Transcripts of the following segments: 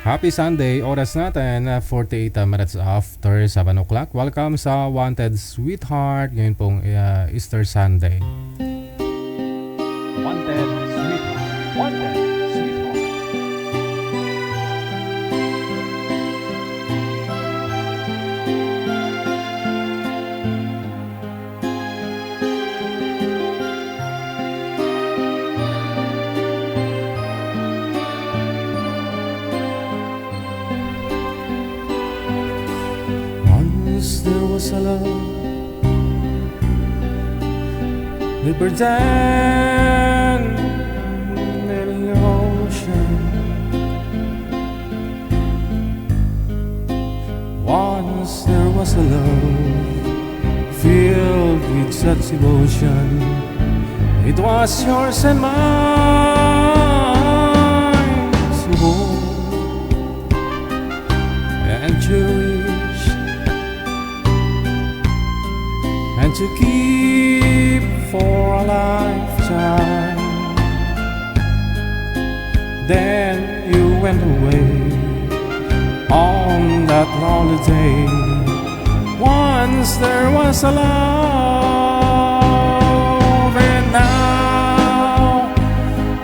Happy Sunday, oras natin 48 minutes after 7 o'clock. Welcome sa Wanted Sweetheart. Ngayon pong Easter Sunday. Wanted Sweetheart. Wanted Sweetheart. There was a love deeper than any ocean. Once there was a love filled with such devotion. It was yours and mine to hold and cherish and to keep for a lifetime. Then you went away on that lonely day. Once there was a love, and now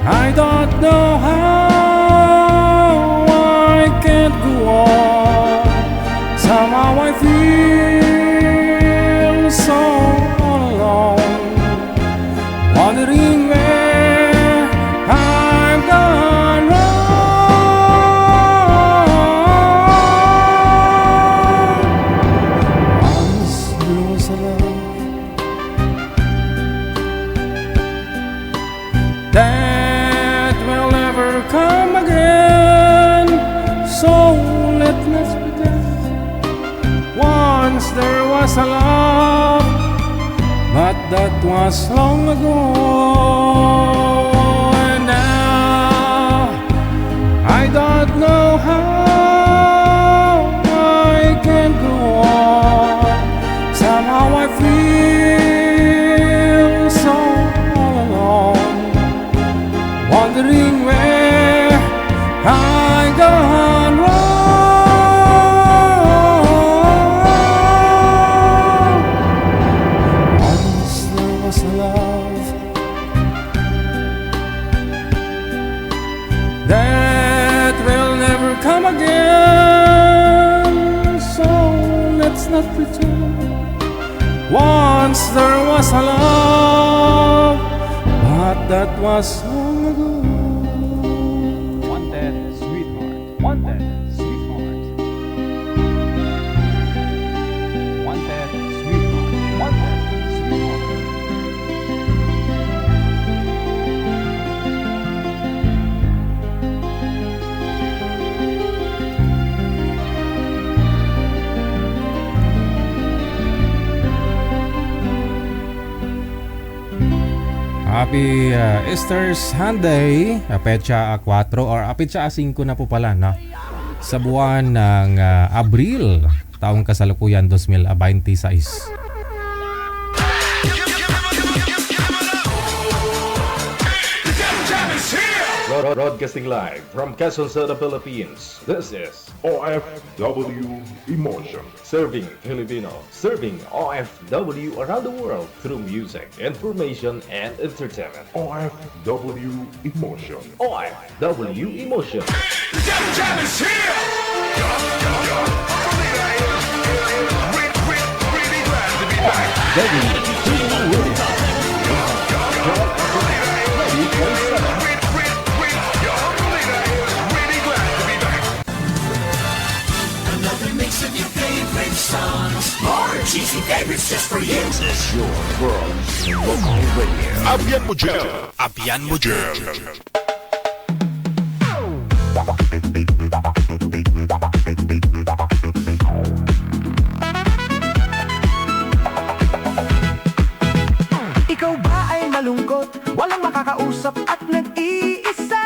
I don't know how I can't go on. Somehow I feel so all alone, wondering where I've gone wrong. Once there was a love that will never come again, so let's pretend. Once there was a love, but that was long ago. And now I don't know how I can go on. Somehow I feel so all alone, wondering where I gone wrong. That will never come again, so let's not pretend. Once there was a love, but that was long ago. Wanted Sweetheart. Wanted Sweetheart. Wanted Sweetheart. Wanted Sweetheart. Happy Easter Sunday, Petsa 4 or Petsa 5 na po pala, no? Sa buwan ng Abril, taong kasalukuyan 2026. Broadcasting live from Quezon City, Philippines. This is OFW Emotion. Serving Filipino, serving OFW around the world through music, information, and entertainment. OFW Emotion. OFW Emotion. The jam is here! Really glad to be back. More cheesy favorites just for you. This is your world local radio. Abyan mo dyan. Abyan mo dyan. Ikaw ba ay malungkot, walang makakausap at nag-iisa?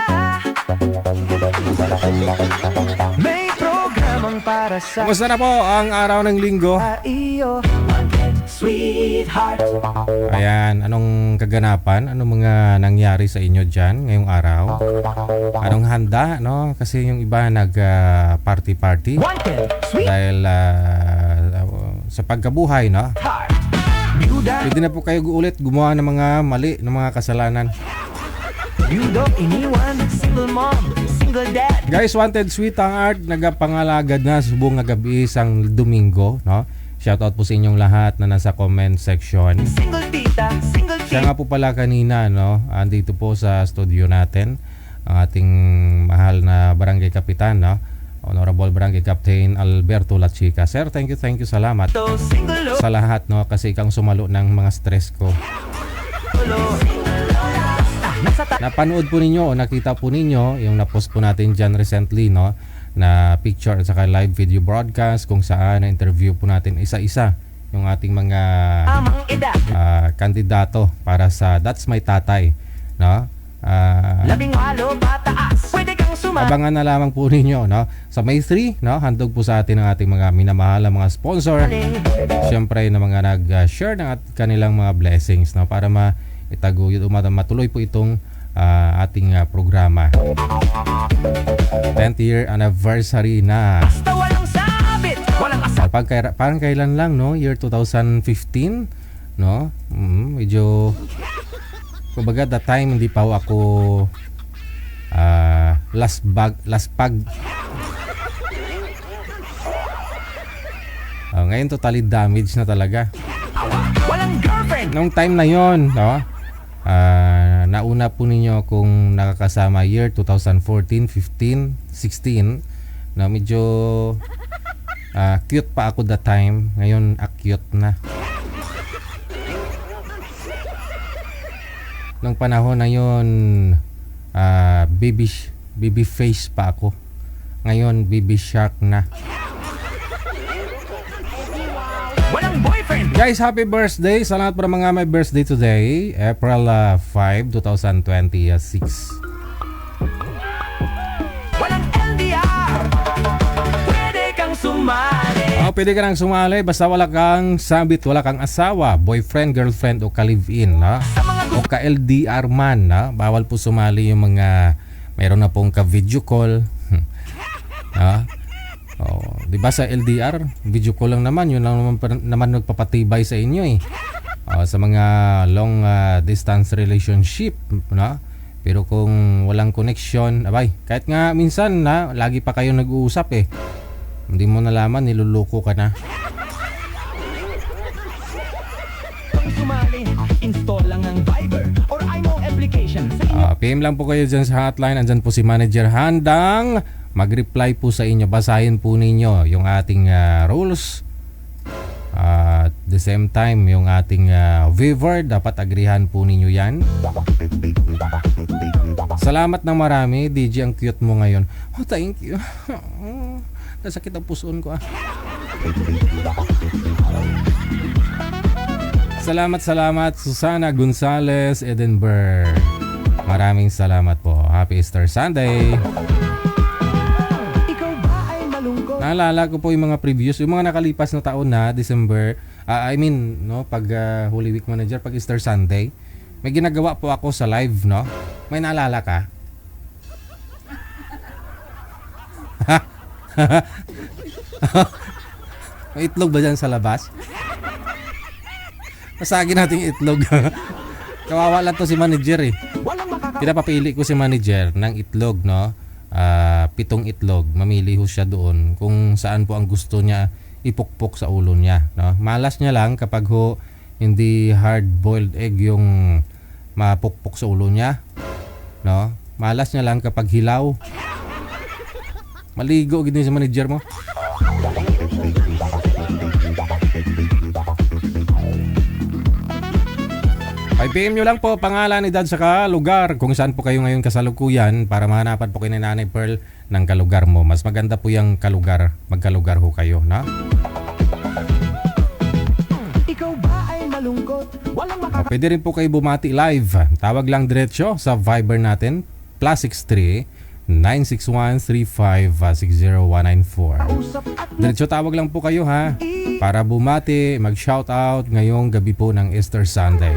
May programang para sa Kumusta na po ang araw ng linggo? iyo. sweetheart. Ayan, anong kaganapan? Anong mga nangyari sa inyo dyan ngayong araw? Anong handa, no? Kasi yung iba nag-party-party Wanted, dahil sa pagkabuhay, no? sweetheart. Byuda, Pwede na po kayo ulit gumawa ng mga mali, ng mga kasalanan. byudo, iniwan, single mom, single dad. Guys, Wanted Sweetheart, nagapangalagad na subong nga gabi isang Domingo, no? Shoutout po sa inyong lahat na nasa comment section. Single tita, single Siya nga po pala kanina, no? Andito po sa studio natin ang ating mahal na barangay kapitan, no? Honorable Barangay Captain Alberto Lachica. Sir, thank you, salamat tito, single sa lahat, no? Kasi ikang sumalo ng mga stress ko. lolo. Nasa Napanood po ninyo o nakita po ninyo yung na-post po natin dyan recently, no? Na picture at saka live video broadcast kung saan na-interview po natin isa-isa yung ating mga tamang edad. kandidato para sa That's My Tatay, no? 18 pataas, pwede kang sumali. Abangan na lamang po ninyo, no? Sa May 3, no? Handog po sa atin ang ating mga minamahal na mga sponsor. Siyempre na mga nag-share ng kanilang mga blessings, no? Para maitaguyod o matuloy po itong ating programa. 10th year anniversary na. Basta walang sabit, walang asal. Parang kailan lang, no? Year 2015, no? Medyo kumbaga that time hindi pa ako last pag. Ngayon totally damaged na talaga. Walang girlfriend. Nung time na yon, no? Nauna po ninyo kung nakakasama year 2014, 15, 16, na medyo cute pa ako that time. Ngayon cute na. Nung panahon na yon, baby face pa ako. Ngayon baby shark na. Walang boyfriend. Guys, happy birthday sa lahat para mga may birthday today, April 5, 2026. Walang LDR. Pwede kang sumali. Pwede ka nang sumali basta wala kang sabit, wala kang asawa, boyfriend, girlfriend o ka-live-in, no? O ka-LDR man, no? Bawal po sumali yung mga mayroon na pong ka-video call. Di ba sa LDR, video call lang naman, yun lang naman nagpapatibay sa inyo eh. Sa mga long distance relationship, no? Pero kung walang connection, abay, kahit nga minsan na lagi pa kayo nag-uusap eh. Hindi mo nalaman, niluluko ka na. Sumali, install lang ang Viber or IMO application sa inyo. PM lang po kayo dyan sa hotline. Andyan po si Manager handang mag-reply po sa inyo. Basahin po ninyo yung ating rules. At the same time, yung ating waiver, dapat agrihan po ninyo yan. Salamat ng marami. DJ, ang cute mo ngayon. Oh, thank you. Nasakit ang pusoon ko Salamat Susana Gonzales, Edinburgh. Maraming salamat po. Happy Easter Sunday. Ikaw ba ay malungkot? Naalala ko po yung mga previous, yung mga nakalipas na taon na December, pag Holy Week Manager, pag Easter Sunday, may ginagawa po ako sa live, no? May naalala ka? May itlog ba dyan sa labas? Pasagin natin itlog. Kawawa lang to si manager eh. Walang makaka... Pinapapili ko si manager ng itlog, no? 7 itlog. Mamili ho siya doon kung saan po ang gusto niya ipukpok sa ulo niya, no? Malas niya lang kapag ho hindi hard-boiled egg yung mapukpok sa ulo niya, no? Malas niya lang kapag hilaw. Maligo gid ni sa manager mo. PM nyo lang po pangalan, edad saka lugar kung saan po kayo ngayon kasalukuyan para mahanapan po kayo ni Nanay Pearl ng kalugar mo. Mas maganda po yung kalugar, magkalugar ho kayo, na? Ikaw ba ay malungkot? Walang makaka... Pwede rin po kayo bumati live. Tawag lang diretso sa Viber natin +63 961-3560-194. Usap at Diretso tawag lang po kayo ha, para bumati, mag-shoutout ngayong gabi po ng Easter Sunday.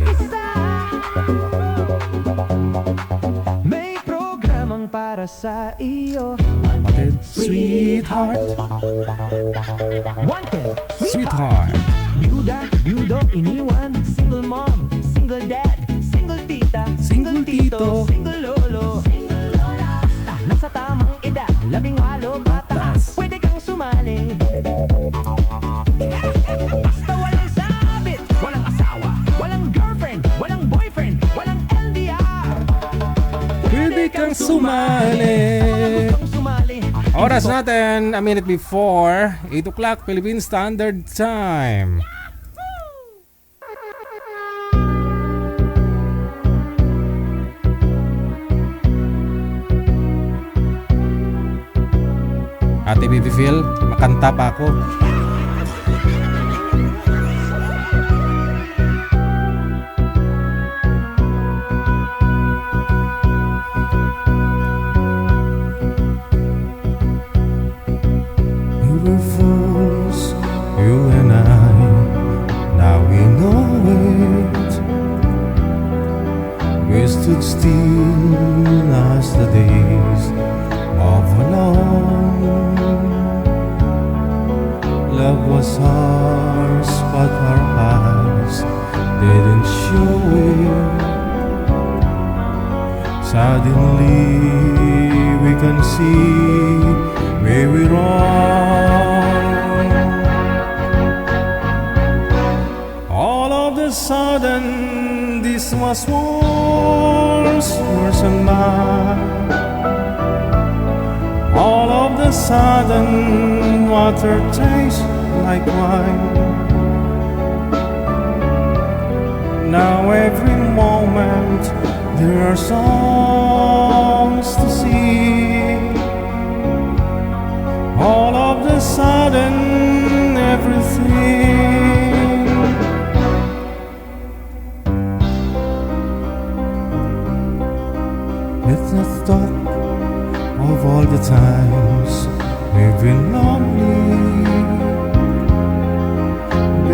may programang para sa iyo. Wanted, sweetheart, Wanted, sweetheart. byuda, byudo, iniwan. Single mom, single dad, single tita, Single tito. single lolo. Basta nasa tamang edad, 18 pataas, pwede kang sumali. Basta walang sabit, walang asawa, walang girlfriend, walang boyfriend, walang LDR. Pwede kang sumali. Kang sumali. Oras natin, a minute before 8 o'clock Philippine Standard Time. Ate Bibi Phil, makanta pa ako. We were fools, you and I. Now we know it. We stood still as the days of alone. Love was ours, but our eyes didn't show it. Suddenly we can see where we're wrong. All of a sudden, this was worse and mine. All of a sudden, water tastes like wine. Now every moment there are songs to sing. All of a sudden, everything. Let's not talk of all the times we've been lonely.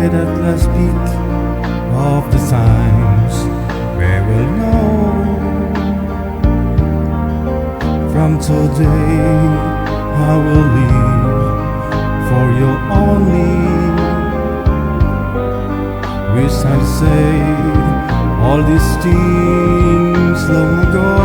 Let us speak of the times where we'll know. From today I will live for you only. Wish I'd said all these things long ago.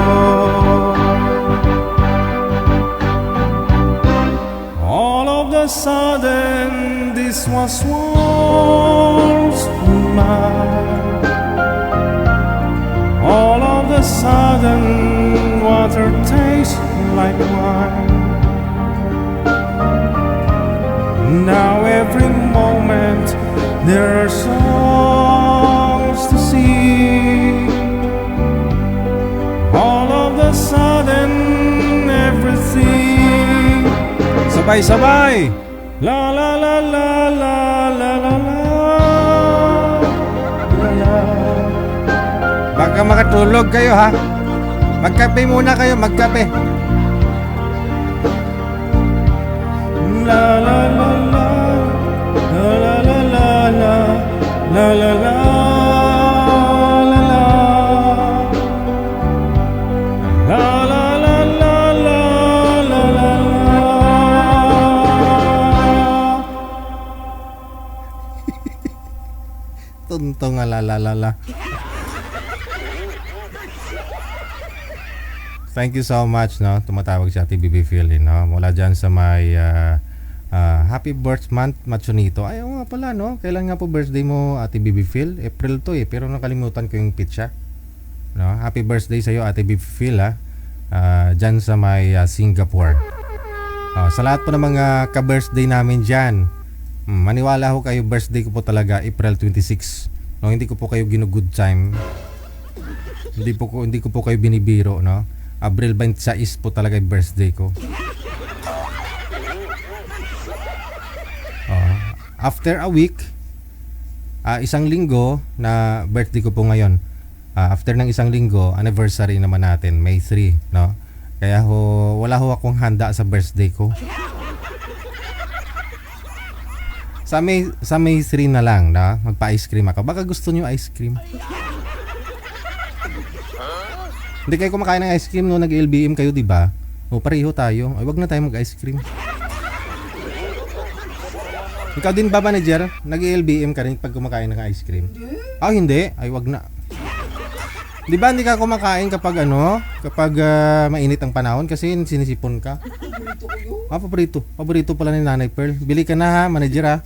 All of a sudden, this was once mine. All of a sudden, water tastes like wine. Now every moment there are songs to sing. All of a sudden, everything. Sabay-sabay! La la la la la la la la la la. Baka makatulog kayo ha. Magkape muna kayo, magkape. La la la la la la la la la la la la la la. La la la la la la la la. Tuntong la la la la. Thank you so much, no. Tumatawag si Ate Bibi Phil, no. Mula dyan sa may happy birth month, Machonito. Ay, nga pala, no. Kailan nga po birthday mo, Ate Bibi Phil? April to pero nakalimutan ko yung pitcha. No? Happy birthday sa iyo, Ate Bibi Phil, ha. Dyan sa may Singapore. Sa lahat po ng mga ka-birthday namin dyan, maniwala ho kayo, birthday ko po talaga April 26. No, hindi ko po kayo gino-good time. Hindi ko po kayo binibiro, no. Abril 26 po talaga yung birthday ko. After a week, isang linggo na birthday ko po ngayon. After ng isang linggo, anniversary naman natin, May 3, no? Kaya wala ho akong handa sa birthday ko. Sa May 3 na lang, na magpa-ice cream ako. Baka gusto niyo ice cream. Hindi kayo kumakain ng ice cream no, nag-LBM kayo, di ba? O pareho tayo. Ay, wag na tayo mag-ice cream. Ikaw din ba, manager? Nag-LBM ka rin pag kumakain ng ice cream? Ah, hindi. Ay, wag na. Di ba hindi ka kumakain kapag mainit ang panahon kasi sinisipon ka? Ah, paborito. Paborito pala ni Nanay Pearl. Bili ka na ha, manager ha.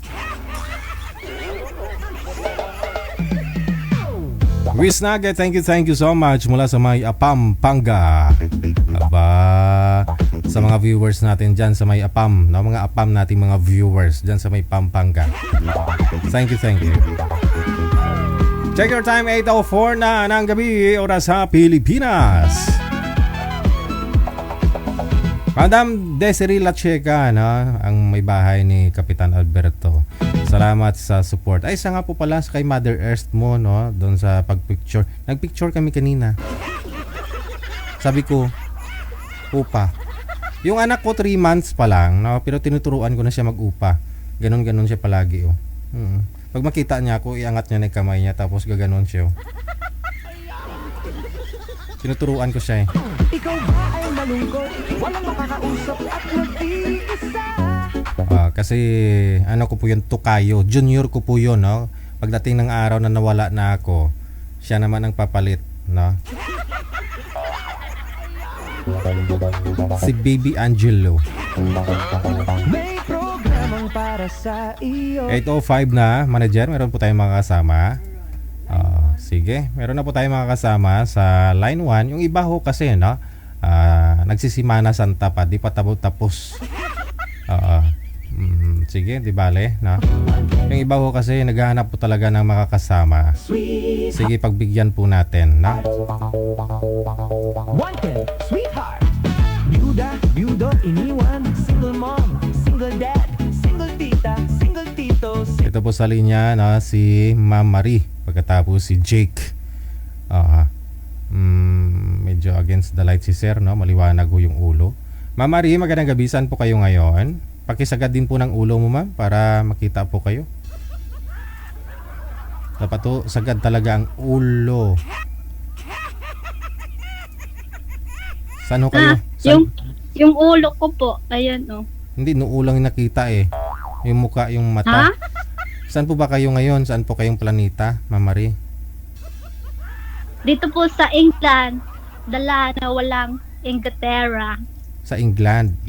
Wiz Nugget, thank you so much mula sa may Pampanga. Aba, sa mga viewers natin dyan sa may Apam, no? Mga Apam nating mga viewers dyan sa may Pampanga. Thank you. Check your time, 8:04 na ng gabi, oras sa Pilipinas. Madam Desiree Lacheca, no? Ang may bahay ni Kapitan Alberto. Salamat sa support. Ay, isa nga po pala kay Mother Earth mo, no? Doon sa pagpicture. Nagpicture kami kanina. Sabi ko, upa. Yung anak ko 3 months pa lang, no? Pero tinuturuan ko na siya mag-upa. Ganon siya palagi, oh. Pag makita niya ako, iangat niya na yung kamay niya tapos gaganon siya, oh. Tinuturuan ko siya, eh. Ikaw ba ay malungkot? Walang makakausap at nag-iisa. Kasi ano ko po yun, tukayo. Junior ko po yun, no? Pagdating ng araw na nawala na ako, siya naman ang papalit, no? Si Baby Angelo. May programang para sa iyo. 8:05 na, manager. Meron po tayong mga kasama. Sige, meron na po tayong mga kasama sa line 1. Yung iba ho kasi, no? Nagsisimana Santa pa, di pa tapos. Sige, di bale, no? Yung iba ho kasi naghahanap po talaga ng makakasama. Sige, pagbigyan po natin, no? Wanted, sweetheart. Byuda, iniwan. Single mom, single dad, single tita, single tito. Ito po sa linya, no, si Ma'am Marie. Pagkatapos si Jake. Medyo against the light si Sir, no? Maliwanag ho yung ulo. Ma'am Marie, magandang gabi. Saan po kayo ngayon? Pakisagad din po ng ulo mo, ma'am, para makita po kayo. Dapat to, sagad talaga ang ulo. Saan ho kayo? Yung ulo ko po, ayan oh. Hindi, nung ulang yung nakita eh. Yung muka, yung mata. Ha? Saan po ba kayo ngayon? Saan po kayong planeta, Ma'am Marie? Dito po sa England, dala na walang Inglaterra. Sa England.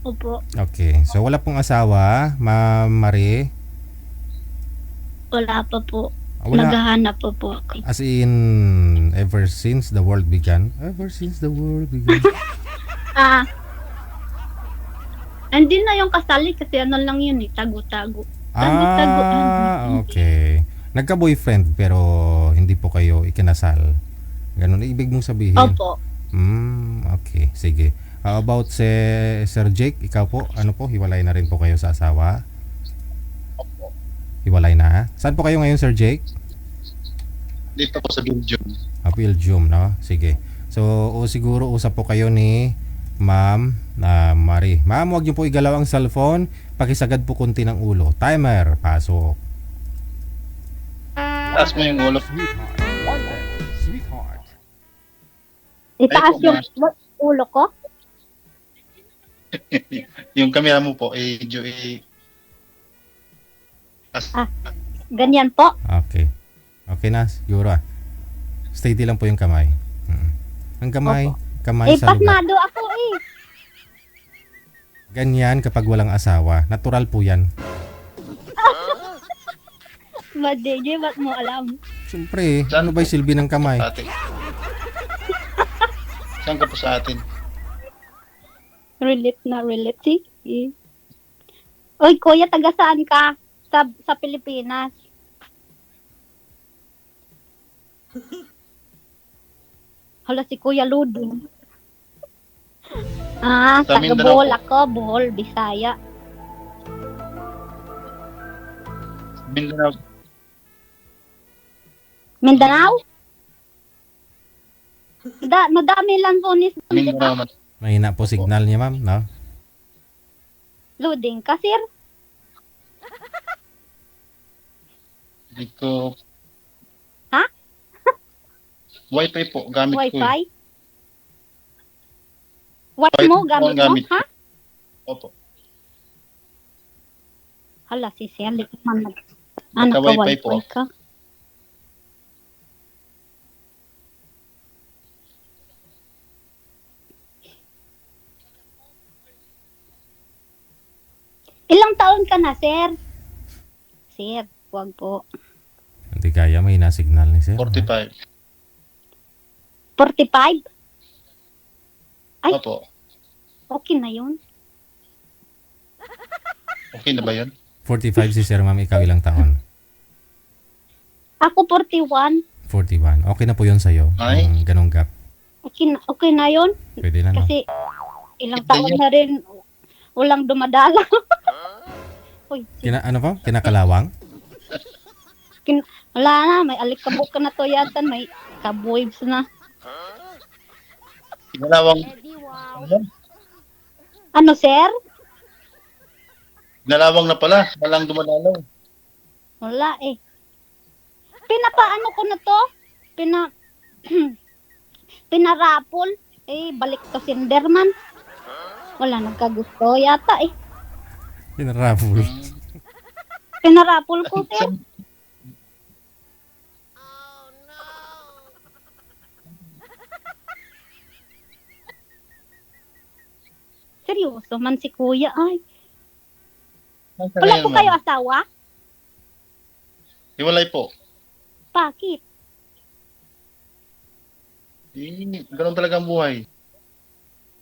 Opo, Okay. So, wala pong asawa, Ma'am Marie? wala pa po. Wala. Naghahanap pa po ako. As in, ever since the world began? Ever since the world began. Hindi na yung kasali kasi ano lang yun eh, tago-tago. Okay. Nagka-boyfriend pero hindi po kayo ikinasal. Ganun ibig mong sabihin? Opo. Okay. Sige. How about Sir Jake, ikaw po, ano po, hiwalay na rin po kayo sa asawa? Hiwalay na, ha? Saan po kayo ngayon, Sir Jake? Dito po sa Belgium. Belgium, no? Sige. So, siguro usap po kayo ni Ma'am Marie. Ma'am, huwag niyo po igalaw ang cellphone. Pakisagad po kunti ng ulo. Timer, pasok. Taas mo yung ulo. Wanted, sweetheart. Itaas yung ulo ko? Yung camera mo po, medyo Ganyan po? Okay. Okay na, siguro steady lang po yung kamay. Ang kamay, kamay sa lugar. Pasmado ako eh. Ganyan kapag walang asawa. Natural po yan. Madege, ba't mo alam? Siyempre, ano ba yung silbi ng kamay? sa atin. Saan ka po sa atin? Relate na relate eh. Oy, kuya, taga saan ka? Sa Pilipinas. Hala, si Kuya Ludo. Sa Taga Mindanao Bohol po. ako, Bohol, Bisaya. Mindanao. Mindanao? Madami lang po ni Kaming naman. Mahina po signal niya, ma'am, no? loading ka, sir. Hindi ko... Ha? Wi-Fi po, gamit ko. Wi-Fi? Wi-Fi mo, Wi-Fi po gamit ang mo, gamit ha? Opo. Hala, si sir, di ka man anak ka, Naka-Wi-Fi po. Wi-Fi ka. Ilang taon ka na, sir? Sir, wag po. Hindi kaya, mahina signal ni sir. 45. 45? Ay. Opo. Okay na yun. Okay na ba yun? 45 si sir, ma'am. Ikaw ilang taon? Ako 41. 41. Okay na po yun sa'yo. Ay. Yung ganong gap. Okay na yun. Pwede na, no? Kasi ilang Ito taon yun. na rin walang dumadala. Uy, Ano po? Kinakalawang? wala na. May alikabok ka na to yata. May kabwaves na. Ginalawang... Ano, sir? Ginalawang na pala. Walang dumadalaw. Wala eh. Pinapaano ko na to? Pinarapol. Eh, balik to Sinderman. Wala nagkagusto yata eh. Pinarapol. Pinarapol ko, sir. Seryoso man si kuya ay. Wala po kayo asawa? Hiwalay po. Bakit? Ganun talaga ang buhay.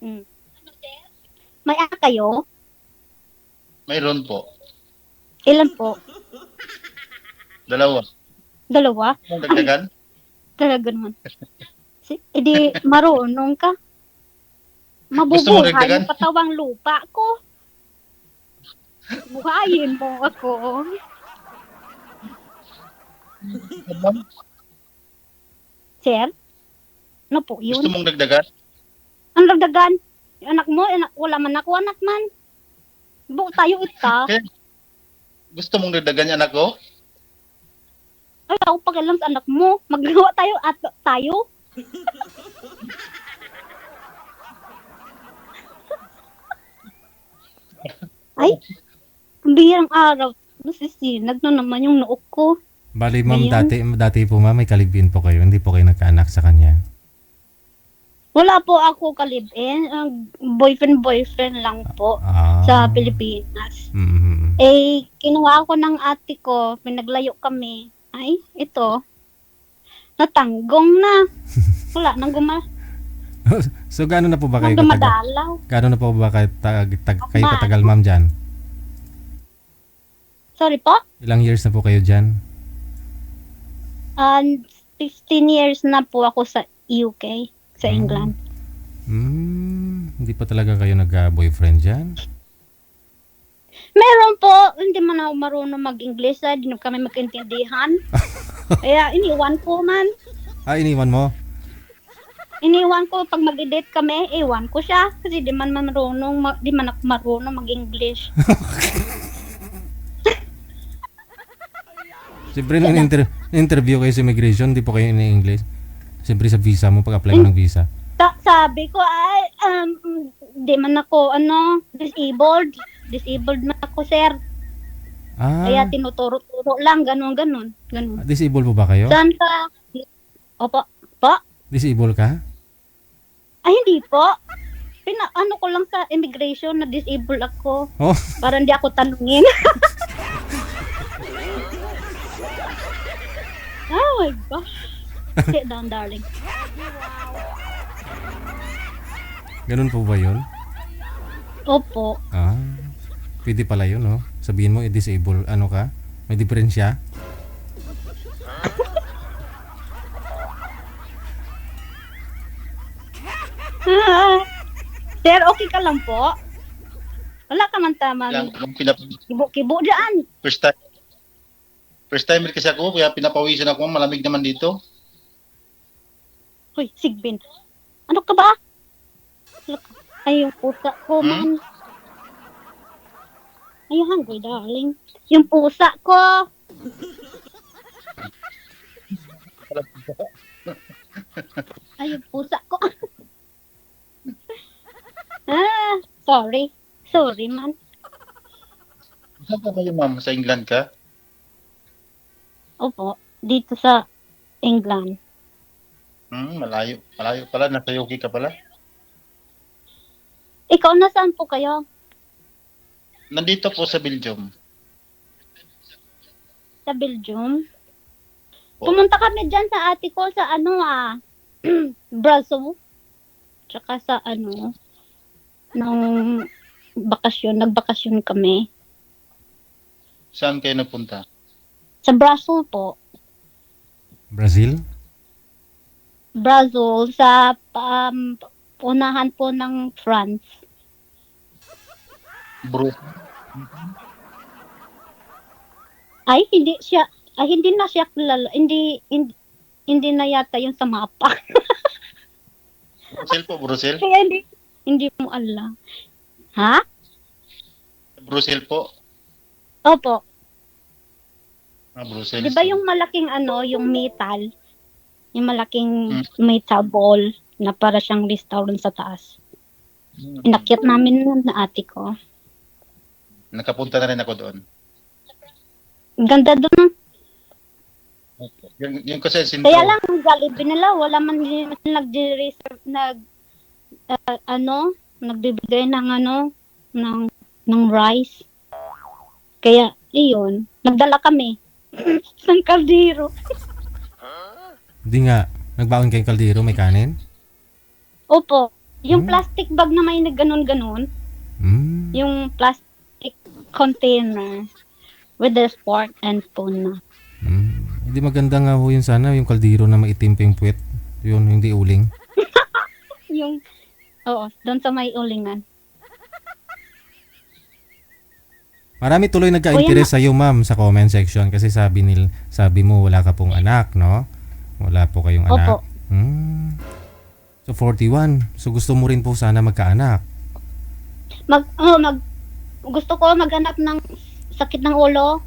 Hmm. May anak kayo? Mayroon po. Ilan po? Dalawa. Dalawa? Ang dagdagan? Talaga naman. Edi marunong ka. Gusto mo Mabubuhay dagdagan? yung patawang lupa ko. Buhayin mo ako. Sir? Ano po Gusto yun? mong dagdagan? Ang dagdagan? Yung anak mo, wala man ako anak man. Buo tayo ita. Okay. Gusto mong dagdagan yung anak ko? Ay, ako pakialam sa anak mo. Maggawa tayo at tayo. Ay, ang bihirang araw. Nasisinag na naman yung nook ko. Bali, ma'am, Ayun. dati po, ma'am, may kalibin po kayo. Hindi po kayo nagkaanak sa kanya. Wala po ako kalibin. Boyfriend lang po Ah. sa Pilipinas. Mhm. Eh, kinuha ako ng ate ko. Pinaglayo kami. Ay, ito. Natanggong na. Wala nang So, gaano na po ba kayo katagal? dumadalaw. Gaano na po ba kayo, kayo Ma'am. katagal, ma'am, dyan? Sorry po. Ilang years na po kayo dyan? 15 years na po ako sa UK, sa England. Hindi pa talaga kayo nag-boyfriend dyan? Meron po, hindi man ako marunong mag-English, hindi na kami magkaintindihan. Kaya iniwan ko man. Ah, iniwan mo? Iniwan ko pag mag-date kami, iwan ko siya kasi di man marunong, di man ako marunong mag-English. Siyempre, nung interview kayo sa immigration, di po kayo in-English. Siyempre sa visa mo, pag-apply mo ng visa. Sabi ko ay di man ako disabled. Disabled na ako, sir. Kaya Ah, tinuturo-turo lang ganun. disabled po ba kayo? Saan ka? Opo. Po? Disabled ka? Ay, hindi po. Ano ko lang sa immigration na disabled ako. Oh, Para hindi ako tanungin. Oh my gosh. Sit down, darling. ganun po ba yun? Opo. Ah, pwede pala yun, no? Sabihin mo, disabled, ano ka? May diferensya? Sir, okay ka lang po? Wala ka man tamang Yung kibo-kibo dyan. First time kasi ako, kaya pinapawisan ako, malamig naman dito. Hoy, Sigbin. Ano ka ba? Look, ay, yung pusa ko, man. Ay, you hungry, darling? Yung pusa ko. Ay, yung pusa ko. Sorry. Sorry, man. Saan ka kayo, ma'am? Sa England ka? Opo, dito sa England. Malayo. Malayo pala. Nasa UK ka pala. Ikaw, nasaan po kayo? Nandito po sa Belgium. Sa Belgium? Po. Pumunta kami dyan sa ate ko sa Brazil. Tsaka sa nung nagbakasyon kami. Saan kayo napunta? Sa Brazil po. Brazil? Brazil, sa unahan po ng France. Bro. Ay, hindi na siya kilala. Hindi na yata yung sa mapa. Brussels po, Brussels? Kaya hindi mo alam. Ha? Brussels po. Opo. Brussels. Di ba yung malaking yung metal? Yung malaking metal ball na para siyang restaurant sa taas. Inakyat namin nun na ate ko. Nakapunta na rin ako doon. Ganda doon. Yung kasi sintro. Kaya lang, ang Jollibee nila, wala man nag-reserve, nagbibigay ng rice. Kaya, iyon, nagdala kami. Sang kaldero. Hindi nga. Nagbaon kayong kaldero, may kanin? Opo. Yung plastic bag na may nagganon-ganon. Yung plastic container with the fork and spoon na. Hindi maganda nga ho yun sana, yung kaldero na maitim pa yung puwet. Yun, hindi uling. Doon sa may ulingan. Marami tuloy nagka-interest sa iyo, ma'am, sa comment section kasi sabi mo wala ka pong anak, no? Wala po kayong anak. Opo. So 41. So gusto mo rin po sana magkaanak. Gusto ko maghanap ng sakit ng ulo.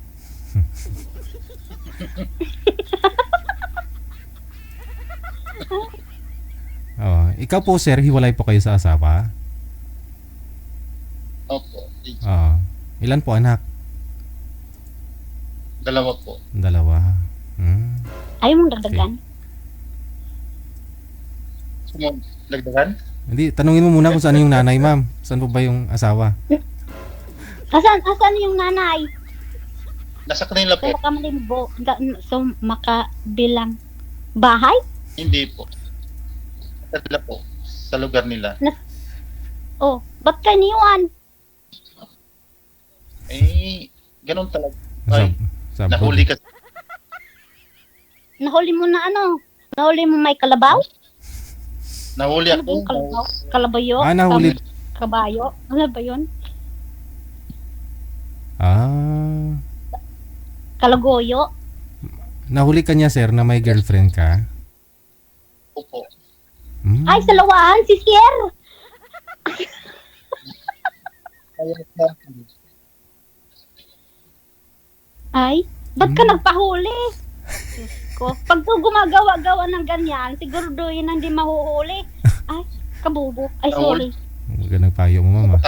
Ikaw po, sir, hiwalay po kayo sa asawa? Opo. Ilan po anak? 2 po. 2. Ayaw mong dagdagan? Gusto mo dagdagan? Hindi, tanungin mo muna kung saan yung nanay, ma'am. Saan po ba yung asawa? Asan yung nanay? Nasa kanila po. So, makabilang bahay? Hindi po. Sa kanila po. Sa lugar nila. Ba't ka niwan? Ganun talaga. Ay, Sa nahuli ka. Nahuli mo na Nahuli mo may kalabaw? Nahuli Ano ba ako. yung kalabaw? Kalabayo? Nahuli. Kabayo? Ano ba yun? Kalagoyo? Nahuli ka niya, sir, na may girlfriend ka? Opo. Ay, sa lawahan, si Sir! Ay, ba't ka nagpahuli? Diyos ko. Pag gumagawa-gawa ng ganyan, siguro doon hindi mahuhuli. Ay, kabubo. Ay, sorry. Magandang payo mo, mama.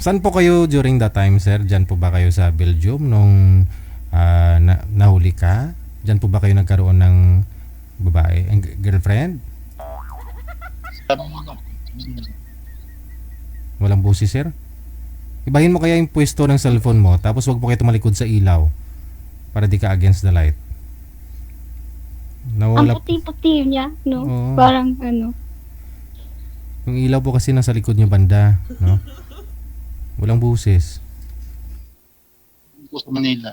Saan po kayo during that time, sir? Diyan po ba kayo sa Belgium nung nahuli ka? Diyan po ba kayo nagkaroon ng babae, girlfriend? Walang busi, sir? Ibahin mo kaya yung pwesto ng cellphone mo, tapos wag po kayo tumalikod sa ilaw para di ka against the light. Ang puti-puti niya, no? Oo. Parang Yung ilaw po kasi nasa likod niyo banda, no? Walang busis. Sa Manila.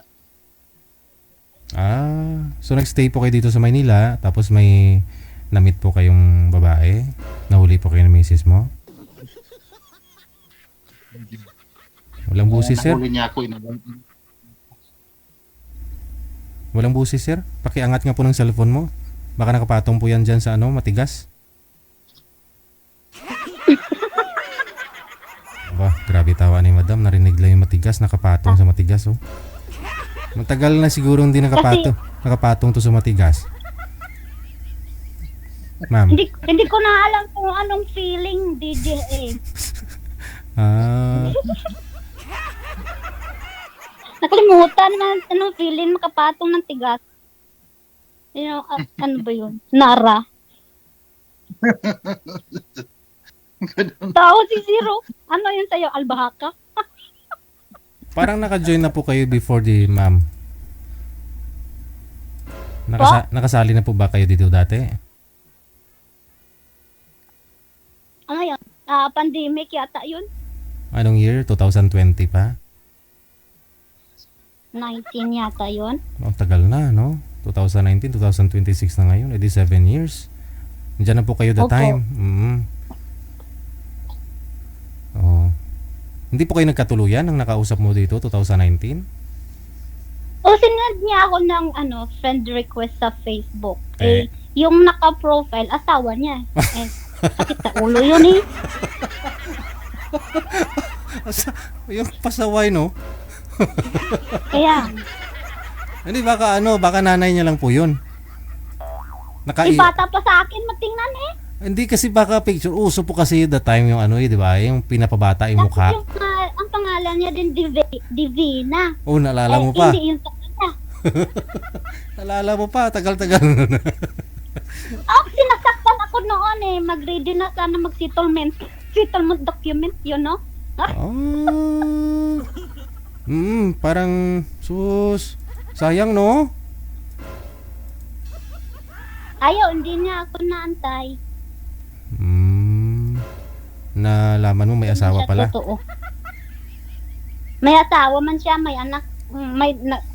So nagstay po kayo dito sa Maynila, tapos may na-meet po kayong babae, nahuli po kayo ng misis mo? Walang busis, sir? Nahuli niya ako. Walang busis, sir? Pakiangat nga po ng cellphone mo. Baka nakapatong po yan dyan sa matigas. Aba, grabe tawa ni madam. Narinig lang yung matigas, nakapatong sa matigas, oh. Matagal na siguro hindi nakapatong to sa matigas. Ma'am. Hindi ko na alam kung anong feeling, DJ eh. Nakalimutan naman anong feeling makapatong ng tigas. Ano ba yun? Nara. Tao si Zero. Ano yun sa'yo? Albahaka? Parang naka-join na po kayo before the ma'am. Nakasali na po ba kayo dito dati? Ano yun? Pandemic yata yun. Anong year? 2020 pa? 19 yata yun. Ang tagal na, no? 2019, 2026 na ngayon. Edi 7 years. Nandiyan na po kayo that Opo. time. Oh. Hindi po kayo nagkatuluyan nang nakausap mo dito, 2019? Sinunod niya ako ng friend request sa Facebook. Eh. Yung naka-profile, asawa niya. Sakit sa ulo yun eh. Yung pasaway, no? Kaya, Hindi, baka nanay niya lang po yun. bata pa sa akin matingnan eh. Hindi kasi baka picture. Uso po kasi that time yung di ba? Yung pinapabata yung Tapos mukha. ang pangalan niya din Divina. Oh, naalala mo pa. Hindi yung sa kanya. Naalala mo pa, tagal-tagal. Sinasaktan ako noon eh. Mag-ready na sana mag-settlement document yun, no? Parang sayang, no? Ayaw, hindi niya ako naantay. Nalaman mo may asawa pala. Totoo. May asawa man siya, may anak.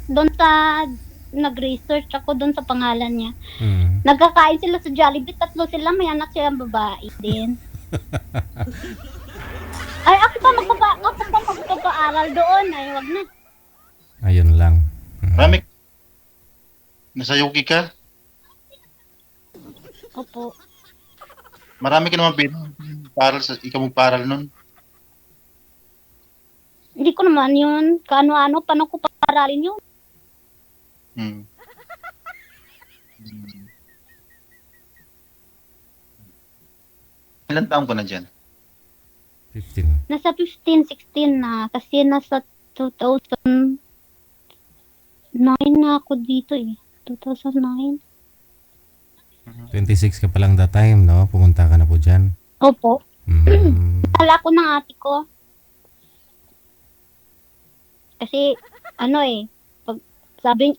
Doon sa nag-research ako doon sa pangalan niya. Nagkakain sila sa Jollibee, 3 sila, may anak silang babae din. Ay, ako pa magpapaaral doon. Ay, wag na. Ayun lang. Marami. Nasa Yuki ka? Opo. Marami ka naman ikaw magparal nun. Hindi ko naman yun. Paano ko paaralin yun? Ilan taong ka na dyan? 15. Nasa 15, 16 na. Kasi nasa 2009 na ako dito eh. 2009. 26 ka pa lang that time, no? Pumunta ka na po dyan. Opo. Kala ko ng ate ko. Kasi,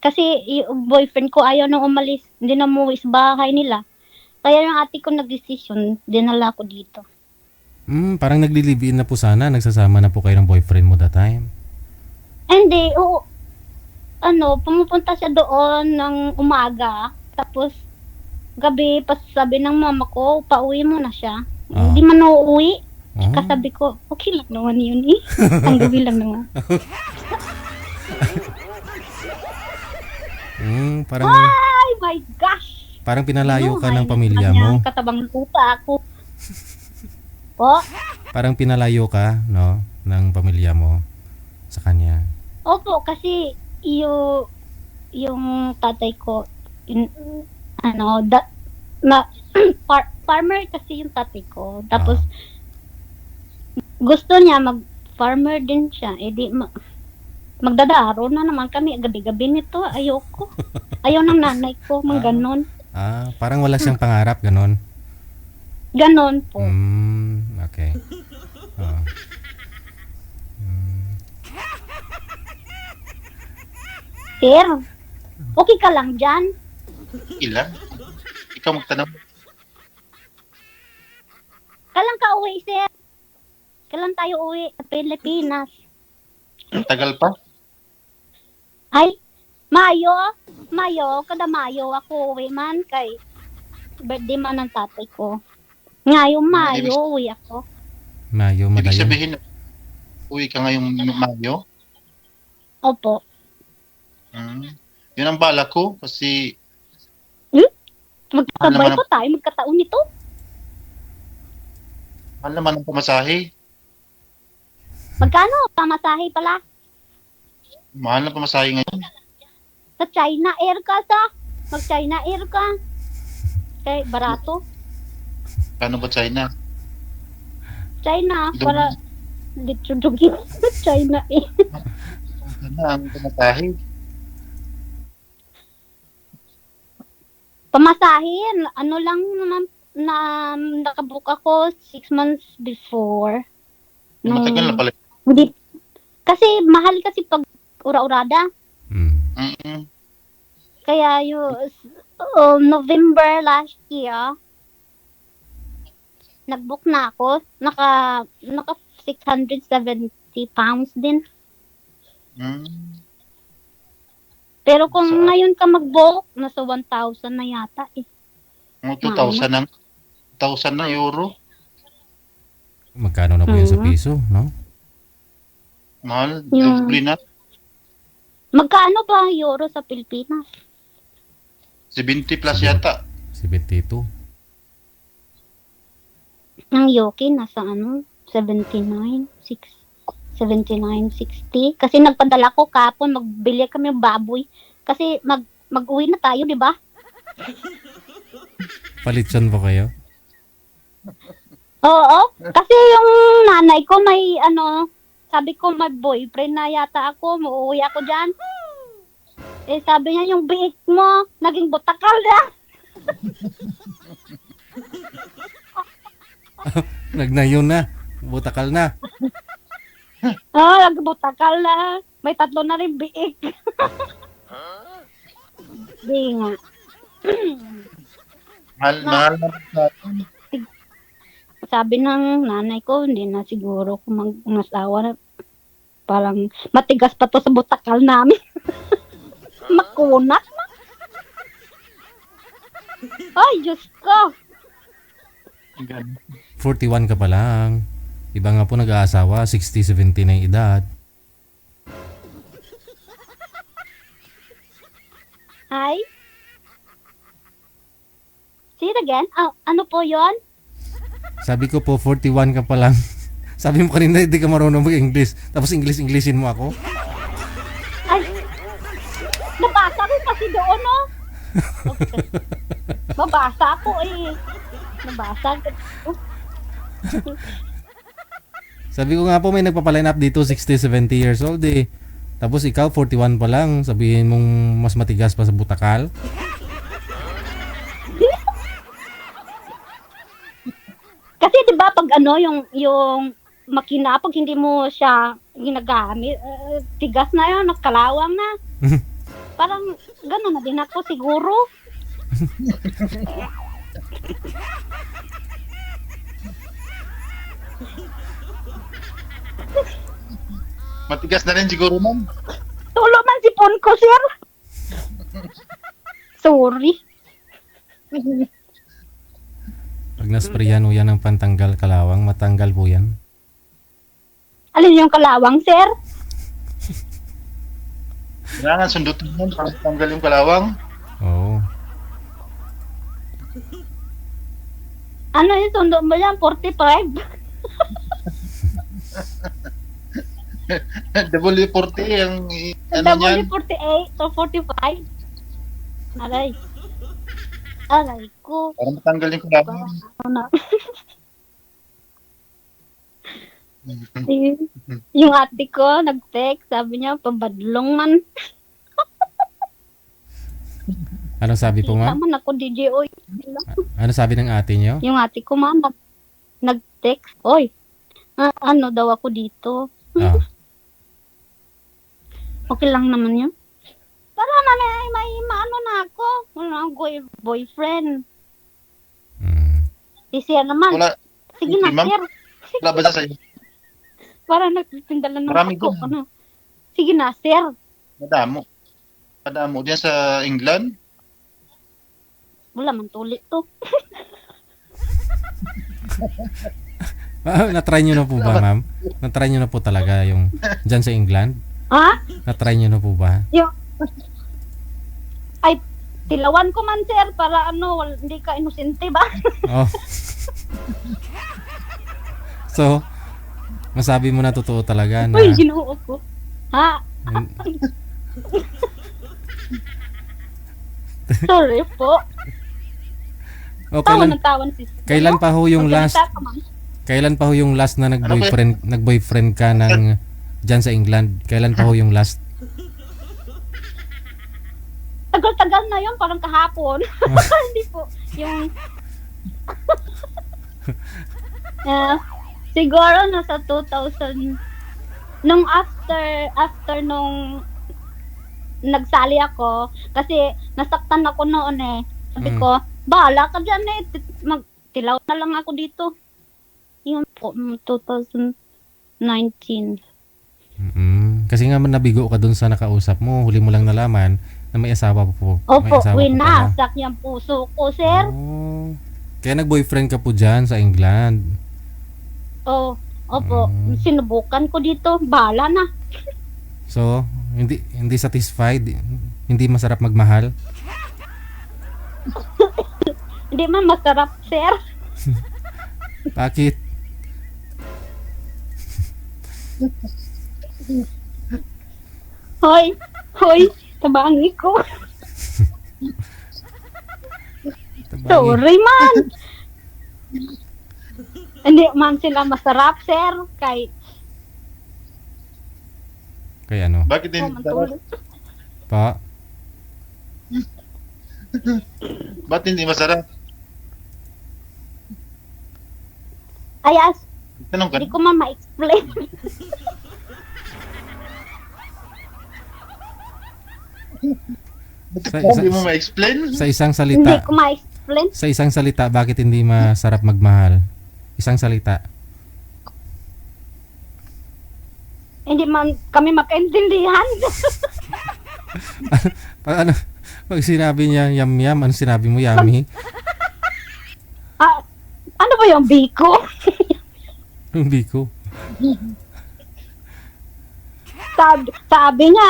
kasi yung boyfriend ko ayaw nang umalis. Hindi na umuwi sa bahay nila. Kaya yung ate ko nag-decision, dinala ko dito. Parang nagli-live-in na po sana. Nagsasama na po kayo ng boyfriend mo that time. Hindi, pumupunta siya doon ng umaga. Tapos, gabi, sabi ng mama ko, pauwi mo na siya. Hindi man uuwi. Kasabi ko, okay lang naman yun eh. Ang gabi lang naman. Parang, Ay, my gosh! parang pinalayo ka ng pamilya mo. Katabang lupa ako. Po? Parang pinalayo ka, no? Ng pamilya mo sa kanya. Opo, kasi yung tatay ko, farmer kasi yung tatay ko. Tapos, gusto niya mag-farmer din siya. Magdadaro na naman kami gabi-gabi nito. Ayoko. Ayaw ng nanay ko, ganon. Parang wala siyang pangarap, ganon. Ganon po. Okay. Sir, okay ka lang dyan? Ilan? Ikaw magtanong. Kailan ka uwi, sir? Kailan tayo uwi sa Pilipinas? Ang tagal pa? Ay, kada Mayo ako uwi man kay birthday man ng tatay ko. Ngayong Mayo uwi ako. Mayo, Ibig madayo. sabihin, uwi ka ngayong Mayo? Opo. Yun ang bala ko kasi Magkasabay naman pa tayo, magkataon nito. mahal naman ang pamasahe. Magkano? Pamasahe pala. Mahal na pamasahe ngayon. Sa China Air ka Mag-China Air ka. Kaya barato. Paano ba China? China, Dum- para litrodugin. China Air. Ano ang pamasahe? Pamasahin, ano lang naman na nakabook ako 6 months before. Matagal na pala. Hindi, kasi mahal kasi pag ura-urada. Mm-mm. Kaya yung November last year, nag-book na ako. Naka 670 pounds din. Mm. Pero kung Sa- ngayon ka mag-book, nasa 1,000 na yata eh. Mga 2,000 na, 1,000 na euro. Magkano na po yun sa piso, no? Mahal, Yung- doble na. Magkano ba ang euro sa Pilipinas? 70 plus yata. 72. Ang Yoki nasa 79.60. Kasi nagpadala ko kapon, magbili kami ng baboy. Kasi mag-uwi na tayo, di ba? Palitson po kayo? Oo. Kasi yung nanay ko may sabi ko may boyfriend na yata ako, uuwi ako dyan. Eh sabi niya yung biik mo, naging butakal na. Nagnayon na. Butakal na. Nagbutakal na. May 3 na rin biik. Di nga. Mahal na natin. Sabi ng nanay ko, hindi na siguro kung mag-asawa na. Parang matigas pa to sa butakal namin. Makunat na. Ay, Diyos ko. 41 ka pa lang. Iba nga po nag-aasawa, 60, 70 na yung edad. Hi? Say it again? Ano po yon? Sabi ko po, 41 ka pa lang. Sabi mo kanina, hindi ka marunong mag-English. Tapos English-Englishin mo ako. Ay, nabasa ko kasi doon, no? Okay. Nabasa ko eh. Nabasa ko. Sabi ko nga po, may nagpapaline up dito, 60, 70 years old eh. Tapos ikaw, 41 pa lang. Sabihin mong mas matigas pa sa butakal. Kasi 'di ba pag yung makina pag hindi mo siya ginagamit, tigas na 'yon, nagkalawang na. Parang gano'n na din ako siguro. Matigas na rin siguro man. Tulo man si phone ko, sir. Sorry. Pag nasprayan mo yan ng pantanggal kalawang, matanggal po yan. Alin yung kalawang, sir? Kailangan sundutin mo para tanggal yung kalawang. Oo. Ano yung sundo mo yan? 45? W40 ang ano niyan. W48 or 45? Aray. Aray ko. Para matanggal yung kalawang. Ano? Yung ate ko, nag-text, sabi niya, pambadlong man. Ano sabi po, ma'am? Naman ako, DJ, oy. Ano sabi ng ate niyo? Yung ate ko, ma'am, nag-text, oy, ano daw ako dito. Ah. Okay lang naman yun. Para may maano na ako. Wala akong boyfriend. Si Sir naman. Wala. Sige na, Ma'am? Sir. Wala ba siya sa'yo? Para nagtindalan ng Marami ako. doon. Ano? Sige na, Sir. Madamo. Madamo. Diyan sa England. Wala man tulit to. Na-try nyo na po ba, ma'am? Na-try nyo na po talaga yung dyan sa England? Ha? Na-try nyo na po ba? Yung... Ay, tilawan ko man, sir, para hindi ka inosente ba? Oh. So, masabi mo na totoo talaga na... Uy, ginoo ko. Ha? Sorry po. O, Tawan ng tawan si kailan pa ho yung last... Magsalita ka, ma'am. Kailan pa ho yung last na nag-boyfriend ka ng dyan sa England? Kailan pa ho yung last? Tagal-tagal na yun, parang kahapon. Hindi po. Yung... siguro nasa 2000... Nung after nung nagsali ako, kasi nasaktan ako noon eh. Sabi ko, bahala ka dyan eh. Magtilaw na lang ako dito. Yun po, 2019. Kasi nga nabigo ka dun sa nakausap mo. Huli mo lang nalaman na may asawa po. Opo, may asawa po pala. winasak niyang puso ko, sir. Oh. Kaya nag-boyfriend ka po dyan sa England. Opo, sinubukan ko dito. Bahala na. So, hindi satisfied? Hindi masarap magmahal? Hindi man masarap, sir. Bakit? Hoy, tabangi ko. Sorry man. Hindi man sila masarap, sir. Kay ano? Bakit hindi masarap? Pa? Ba't hindi masarap? Ayas, Tanong ka. hindi ko man ma-explain. Hindi mo ma-explain? Sa isang Hindi salita, ko ma-explain. sa isang salita, bakit hindi masarap magmahal? Isang salita. Hindi man kami makaintindihan. Ano? Pag sinabi niya yam-yam, ano sinabi mo, yummy? Ano ba yung biko? Yung biko. sabi niya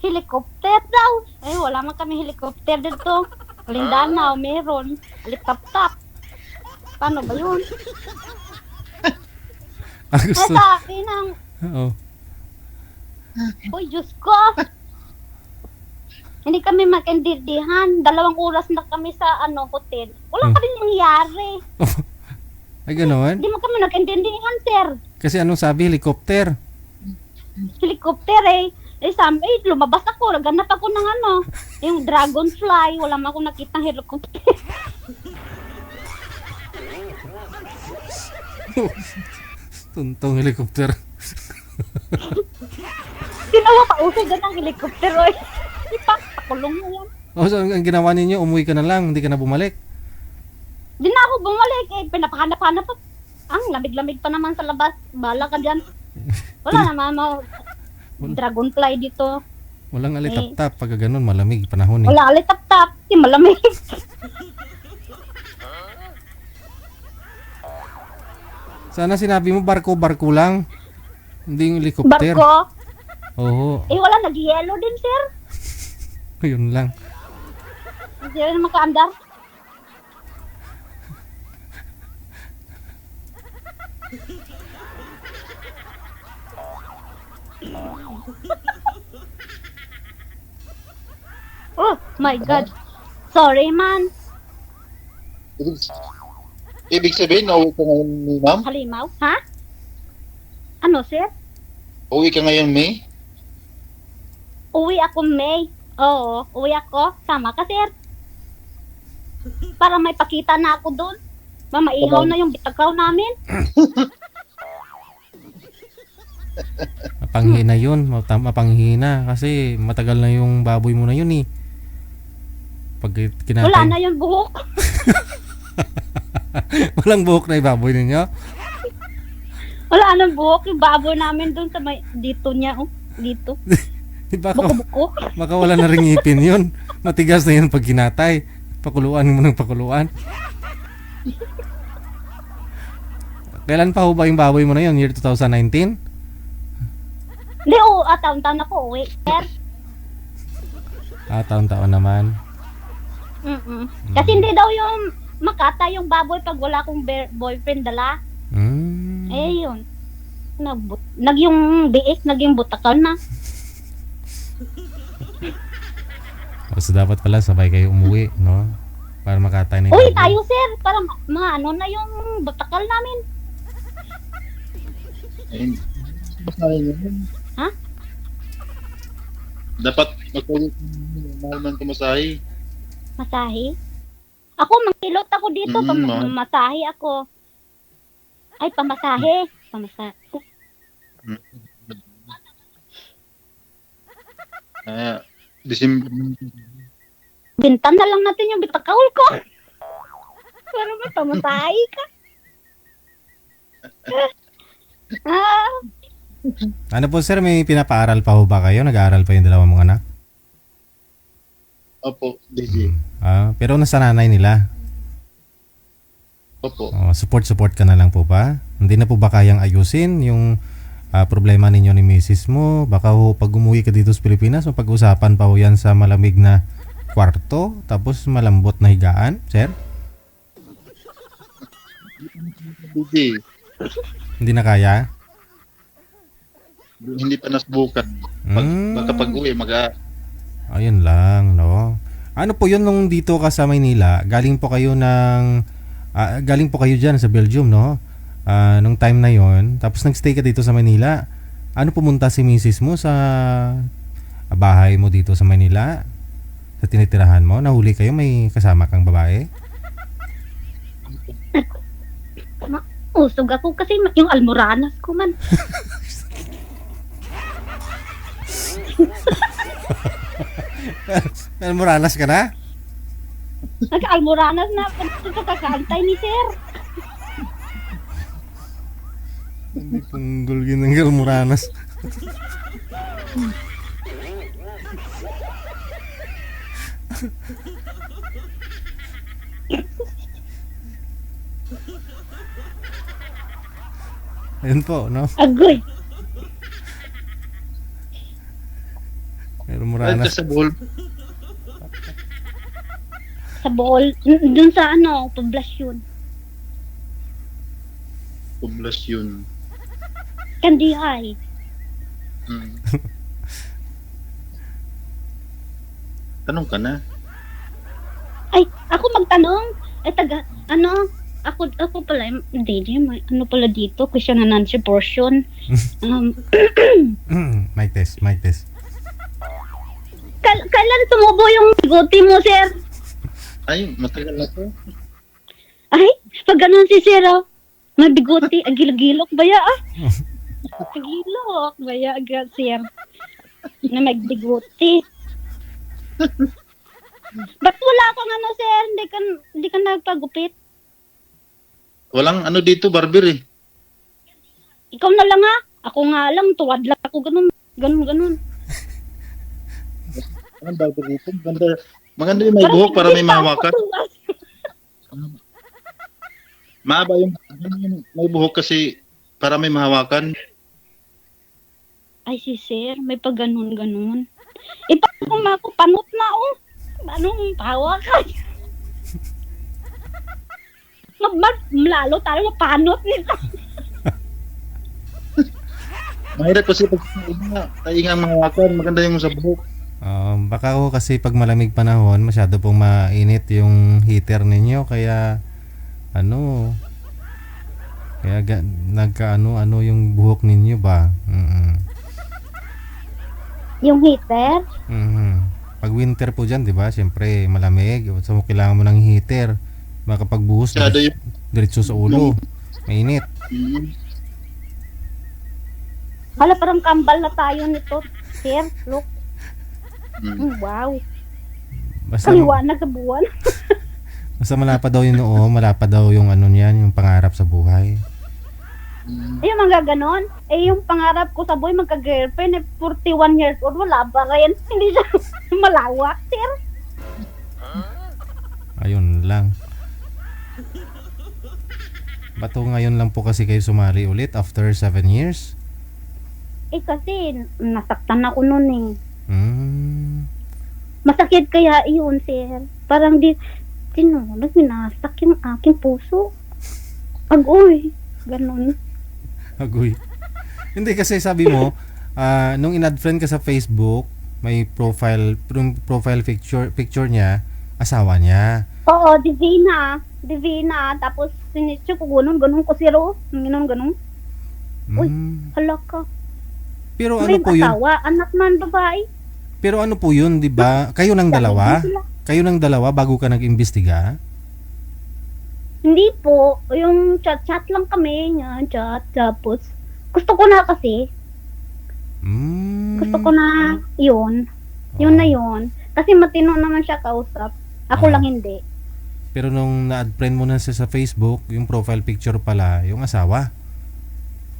helicopter daw. Eh, wala man kami helicopter dito. Lindanaw, meron. Litap-tap. Paano ba yun? Gusto. Sabi ng, Oo. uy, Diyos ko. Hindi kami makaintindihan. 2 oras na kami sa hotel. Wala ka rin nangyari. Ay, gano'n? Hindi mo kami nakaintindihan, sir. Kasi anong sabi? Helicopter. Helicopter eh. Sabi, lumabas ako. Naganap ako ng yung dragonfly. Wala man akong nakitang helicopter. Tuntong helicopter. Sinawa pa usay dyan ang helicopter, oy. Pakulong mo yan. So, ang ginawa ninyo, umuwi ka na lang, hindi ka na bumalik. Di na ako bumalik eh. Pinapahanap-hanap pa. Ang lamig-lamig pa naman sa labas. Bala ka dyan. Wala naman dragonfly dito. Walang alitap-tap pag ganun, malamig panahon eh. Wala alitap-tap. Di malamig. Sana sinabi mo barko lang. Hindi yung helicopter. Barko. Oo. Eh wala, nag-yellow din, sir. Yun lang. Hindi rin makaandar. Oh my God. Sorry, man. Ibig sabihin, nauwi ka ngayon, ma'am? Halimaw? Ha? Ano, sir? Uwi ka ngayon, May? Uwi ako May. Oo, uwi ako. Sama ka, sir. Para may pakita na ako doon. Mamaihaw na yung bitagaw namin. Mapanghina yun. Mapanghina. Kasi matagal na yung baboy mo na yun eh. Pag kinatay. Wala na yung buhok. Walang buhok na ibaboy ninyo? Wala nang buhok. Yung baboy namin doon sa may... Dito niya, oh. Dito. Buko-buko. Baka wala na ring ipin yun. Matigas na yun pag kinatay. Pakuluan mo ng pakuluan. Kailan pa ho ba yung baboy mo na yun? Year 2019? Hindi, taon-taon ako uwi, sir. Taon-taon naman. Kasi hindi daw yung makata yung baboy pag wala akong boyfriend dala. Eh, yun. Yung biik, naging butakal na. So dapat pala sabay kayo umuwi, no? Para makatay na yung Uy, baboy. tayo, sir. Para mga ano na yung butakal namin. Ayun. Basahin yun. Ha? Dapat magkulit mahal man kumasahi. Masahe? Ako, mangkilot ako dito. Masahe ako. Ay, pamasahe. Pamasahe. December. Bintan na lang natin yung bitakawal ko. Para may pamasahe ka. Ano po sir, may pinapaaral pa ho ba kayo? Nag-aaral pa yung dalawang mong anak? Opo, DJ. Pero nasa nanay nila. Opo. Support ka na lang po ba? Hindi na po ba kayang ayusin yung problema ninyo ni misis mo? Baka ho, pag umuwi ka dito sa Pilipinas, pag-usapan pa ho yan sa malamig na kwarto, tapos malambot na higaan, sir? DJ. Hindi na kaya? Hindi pa nasubukan. Baka pag uwi, Ayun lang, no? Ano po yun nung dito ka sa Maynila? Galing po kayo dyan sa Belgium, no? Nung time na yon, tapos nagstay ka dito sa Manila. Ano pumunta si misis mo sa bahay mo dito sa Manila? Sa tinitirahan mo? Nahuli kayo, may kasama kang babae? Usog ako kasi yung almoranas ko man. Almoranas ka na? Nag-almoranas na ako kakantay ni sir. Tunggol ginang almoranas. Ayun po, no? Agoy. Almoranas. sa Bohol. Sa Bohol. Dun sa poblasyon. Poblasyon. Kandihay. Tanong ka na. Ay, ako magtanong. Ay, ako pala, DJ, pala dito, question and answer portion. Mic test. Kailan sumubo yung bigote mo, sir? Ay, matagal na to. Ay, pag ganun si sir, may bigote, agilok ba ya, Agilok ba ya, sir? Na may bigote. Ba't wala kang sir? Hindi ka nagpagupit? Walang dito, barber eh. Ikaw na lang Ako nga lang, tuwad lang ako ganun. Ang barber dito? Maganda yung may buhok para may mahawakan. Mahaba yung may buhok kasi para may mahawakan. Ay, si sir, may pag ganun. Ipag ako, panot na Anong pahawakan? Lalo tayo mapanot nito. Mahirap kasi pag taingang mahawakan, maganda yung sa buhok. Baka ho kasi pag malamig panahon, masyado pong mainit yung heater ninyo, kaya nagka-ano yung buhok ninyo ba? Yung heater? Pag winter po dyan, di ba? Siyempre, malamig. So, kailangan mo ng heater. Makapagbuhos diretso sa ulo. Mainit. Hala, parang kambal na tayo nito. Sir, look. Wow. Basta Kaliwanag sa buwan. Basta malapad daw yung malapad daw yung niyan, yung pangarap sa buhay. Yung mga ganon. Yung pangarap ko sa buhay, magka-girlfriend, 41 years old, wala pa rin. Hindi siya malawak, sir. Ayun lang. Bato ngayon lang po kasi kayo sumali ulit after 7 years? Eh kasi nasaktan ako noon eh. Mm. Masakit kaya yun, sir. Parang tinulog, minasak yung aking puso. Agoy. Ganon. Agoy. Hindi kasi sabi mo, nung in-add friend ka sa Facebook, may profile picture niya, asawa niya. Oo, Divina. Tapos sinitso ko ganun ko siro. Ganun. Uy, Mm. hala ka. Pero ano May po yun? asawa, anak man babae. Pero ano po yun, 'di ba? Kayo ng dalawa? Sila. Kayo ng dalawa bago ka nag-imbestiga? Hindi po, yung chat lang kami, yan, chat. Tapos, gusto ko na kasi. Mm. Gusto ko na yun. Yun na yun. Kasi matino naman siya kausap. Ako Ah. lang hindi. Pero nung na-add friend mo na siya sa Facebook, yung profile picture pala, yung asawa.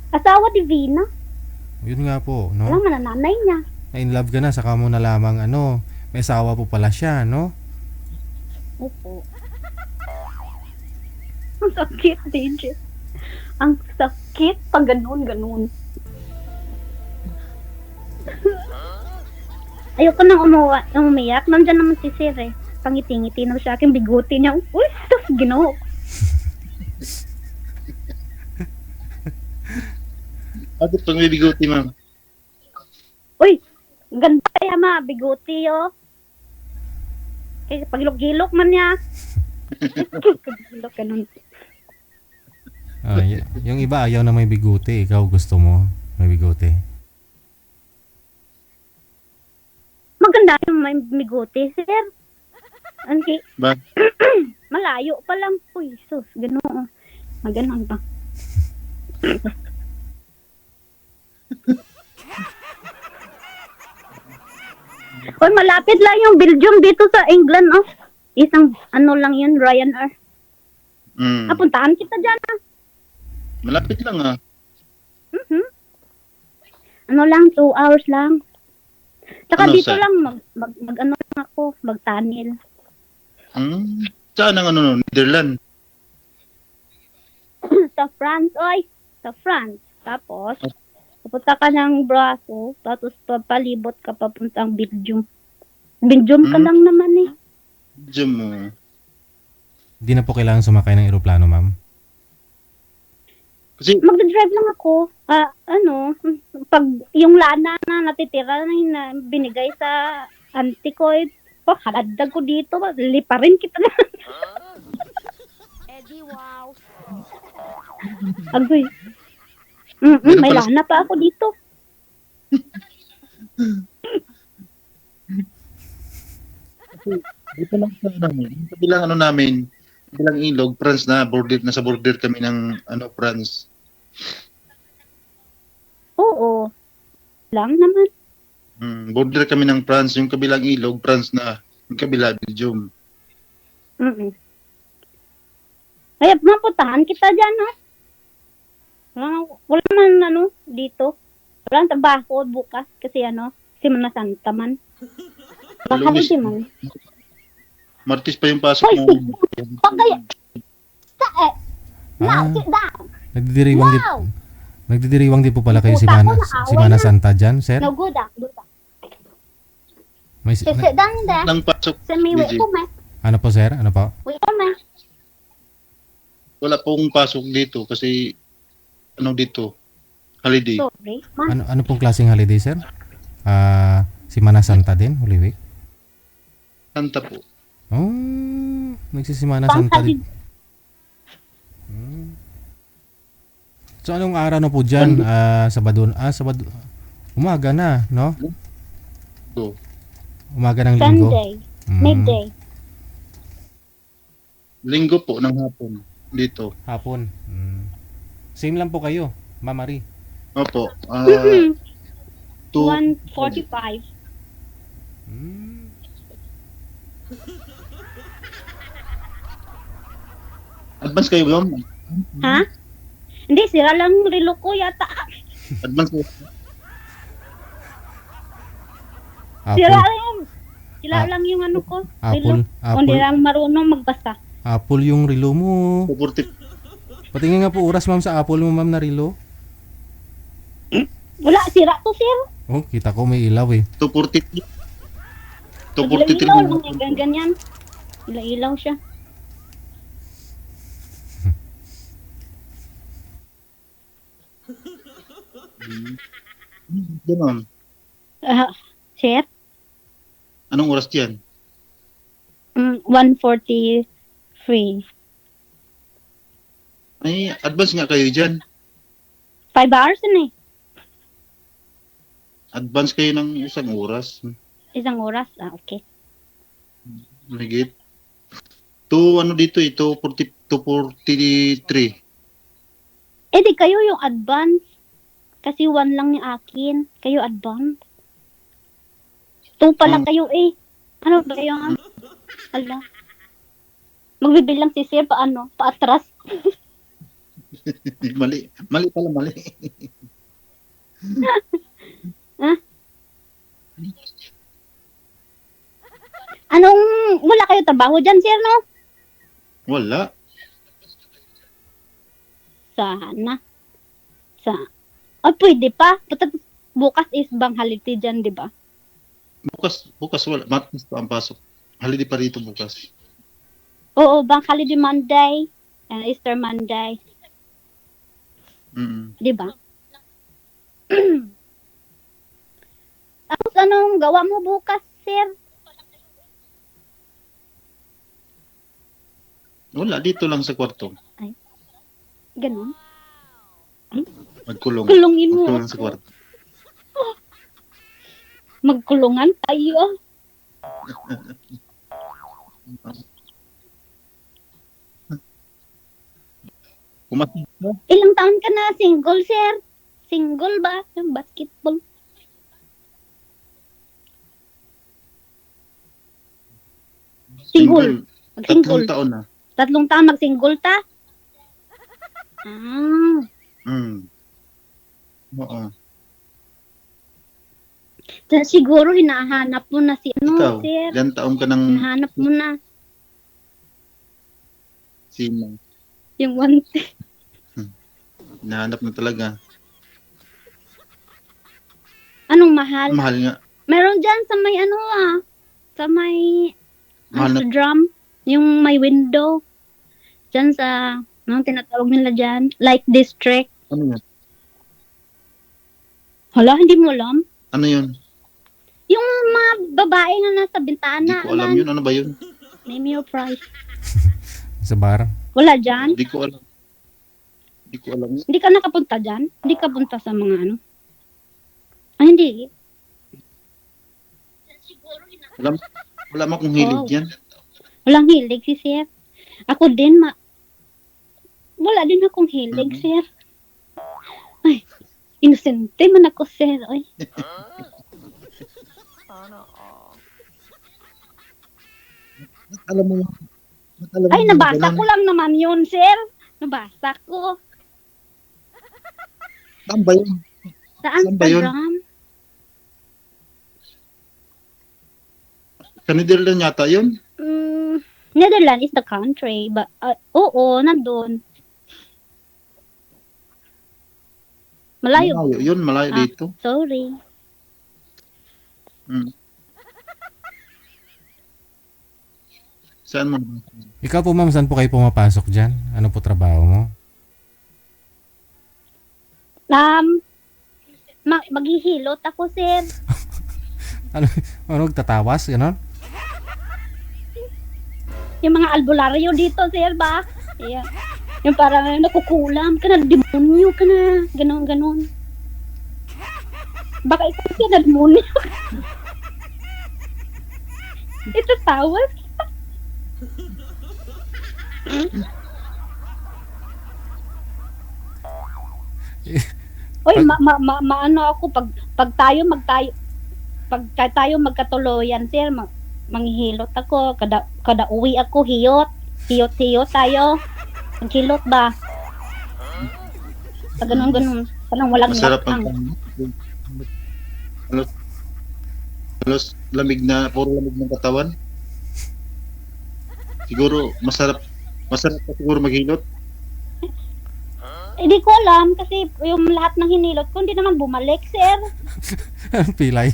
Asawa Divina. Yun nga po, Alam no? mo na nanay niya. Na-in love ka na, saka mo na lamang may asawa po pala siya, no? Opo. Ang sakit, DJ. Ang sakit pag ganun. Ayoko nang umiyak. Nandiyan naman si Sir eh. Pangiti-ngiti na sa akin, biguti niya. Uy, tas ginoo. Bakit pang may biguti, ma'am? Uy, ganda kaya ma, biguti oh. Kaya pagilok-gilok man niya. Pagilok ganun. Yung iba ayaw na may biguti, ikaw gusto mo may biguti. Maganda yung may biguti, Sir. Anki, Ba? malayo pa lang. Uy, sus, gano'n. Maganon pa. Uy, malapit lang yung Belgium dito sa England, oh. Isang, lang yun, Ryanair. Napuntahan kita dyan, ah. Malapit lang ah. Lang, 2 hours lang. Tsaka Ano, dito sir? lang, mag lang ako, magtanil. Saan ang Netherlands? Sa France, oy. Sa France. Tapos, pupunta ka ng Braso, tapos papalibot ka papuntang Belgium. Belgium ka lang naman eh. Diyan mo. Di na po kailangan sumakay ng eroplano, ma'am. Kasi, Magdadrive lang ako. Pag yung lana na natitira na binigay sa auntie ko, haladag ko dito, liparin kita na. Eddie, wow. Agoy. Meron May pala- lana pa ako dito. dito lang sa namin. Kabilang namin, kabilang ilog, France na, nasa border kami ng France. Oo. Lang naman. Border kami ng France, yung kabilang ilog, France na, yung kabila, Belgium. Kaya mapuntahan kita dyan, ha? Wala man, dito. Wala ang trabaho bukas kasi, Semana Santa man. Baka Lunes. hindi man. Martis pa yung pasok Hoy, mo. Pagkaya. Now, Ah. sit down. Nagdidiriwang din, Wow. nagdidiriwang din po pala kayo Puta ko, naaway Semana na. Santa dyan, sir? No, good ah. May, Sit down there. Nang pasok, Sa may wait DJ. ko, me. ano po, sir? Ano po? Wait ko, me. Wala pong pasok dito kasi, dito, holiday. Sorry. Man, Ano pong klaseng holiday, sir? Semana Santa din, Holy Week? Santa po. Oh, nagsisimana pang Santa din. So anong araw na po dyan? Sabado. Umaga na, no? So, Umaga ng linggo. Sunday. Mm, Midday. linggo po ng hapon dito. Hapon. Same lang po kayo, Ma'am Marie. Opo. Mhm. 2:45. 1:45. Advance kayo ba? Ha? Hindi, sira lang relo ko yata. Advance kayo. Sira Apple. lang. Sira Ah. lang yung ko. Apple. Relo. Hindi lang marunong magbasa. Apple yung relo mo. 2:40. Patingin nga po oras, ma'am, sa Apple mo, ma'am, na relo. Wala, sira to, sir. Oh, kita ko may ilaw eh. 243. Ilaw 243 lang yan, ganyan. Ilaw siya. Ganon. Sir? Anong oras yan? 1:43. Ay, advance nga kayo dyan. 5 hours na eh. Advance kayo ng isang oras. Isang oras. Okay. Mahigit. Ano dito, 243. Di kayo yung advance. Kasi 1 lang yung akin. Kayo advance. 2 pa lang kayo eh. Ano ba yung ala? Magbibilang si sir paano? Paatras. Mali pala, mali. Anong, wala kayo trabaho dyan, sir, no? Wala. Sana. Pwede pa. Bukas is bang holiday dyan, di ba? Bukas wala. Matis pa ang pasok. Holiday pa rito bukas. Oo, bang holiday Monday and Easter Monday. Di ba? Tapos anong gawa mo bukas, sir? Wala, dito lang sa kwarto. Ganon. Magkulong. Kulungin mo. Magkulong sa kwarto. Magkulungan tayo. Kumatin ka? Ilang taon ka na single, sir? Single ba? Yung basketball. Single. Tatlong taon na. 3 taon mag-single ta? Oo. Siguro hinahanap mo na si Ikaw, sir. ilan taon ka nang Hinahanap mo na. sino? Yung one. Hinahanap na talaga. Anong mahal? Mahal nga. Meron dyan sa may sa may Mahal sa na. drum. Yung may window. Dyan sa, anong tinatawag nila dyan? Like district. Ano yun? Hala, hindi mo alam? Ano yun? Yung mga babae na nasa Hindi bintana. ko alam yun. Ano ba yun? Name your price. Sa bar. Wala dyan? Hindi ko alam. Hindi ko alam yun. Hindi ka nakapunta dyan? Hindi ka punta sa mga ano? Hindi. Wala mo akong hilig Oh. yan. Walang hilig si sir. Ako din, wala din akong hilig, sir. Ay, inosente man ako, sir. Ay. Alam mo yun. Ay, nabasa ko lang naman yun, sir. Nabasa ko. Saan ba yun? Sa Saan ba yun? Instagram. Sa Netherlands yata yun? Netherlands is the country. But, oo, nandun. Malayo. Malayo yun. Malayo dito. Sorry. Saan mo? Ikaw po ma'am, saan po kayo pumapasok dyan? Ano po trabaho mo? Maghihilot ako, sir. Ano, tatawas? Ganon? Yung mga albularyo dito, sir, ba? Yeah. Yung parang nakukulam ka na, demonyo ka na. Ganon. Baka ikaw siya na demonyo. Ito tawas. Oy, ano ako pag tayo magkatuloyan, sir, manghihilot ako, kada uwi ako hiyot tayo. Maghilot ba? Pag ganun, parang walang Masarap lakang. ang halos lamig na, puro lamig ng katawan. Siguro masarap pa siguro maghilot. Hindi ko alam kasi yung lahat ng hinilot ko hindi naman bumalik, sir. Pilay.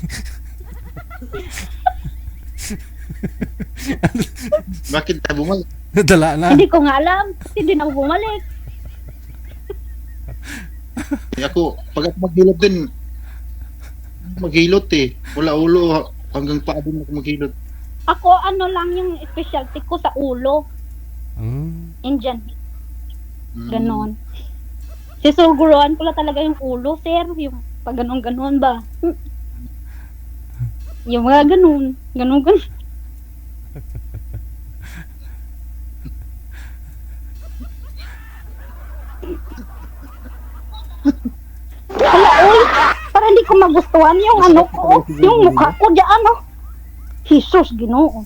Bakit na bumalik? Dala na. Hindi ko nga alam kasi hindi na bumalik. Ako, pag ako maghilot din, maghilot eh. Wala ulo, hanggang paa din ako maghilot. Ako ano lang yung specialty ko sa ulo. Indian. Ganon. Sisuguruan ko lang talaga yung ulo, sir. Yung pag ganon-ganon ba. Yung mga ganon. Ganon-ganon. Hala, uy! Para hindi ko magustuhan yung ano ko. Yung mukha ko dyan, oh. Jesus, Ginoo.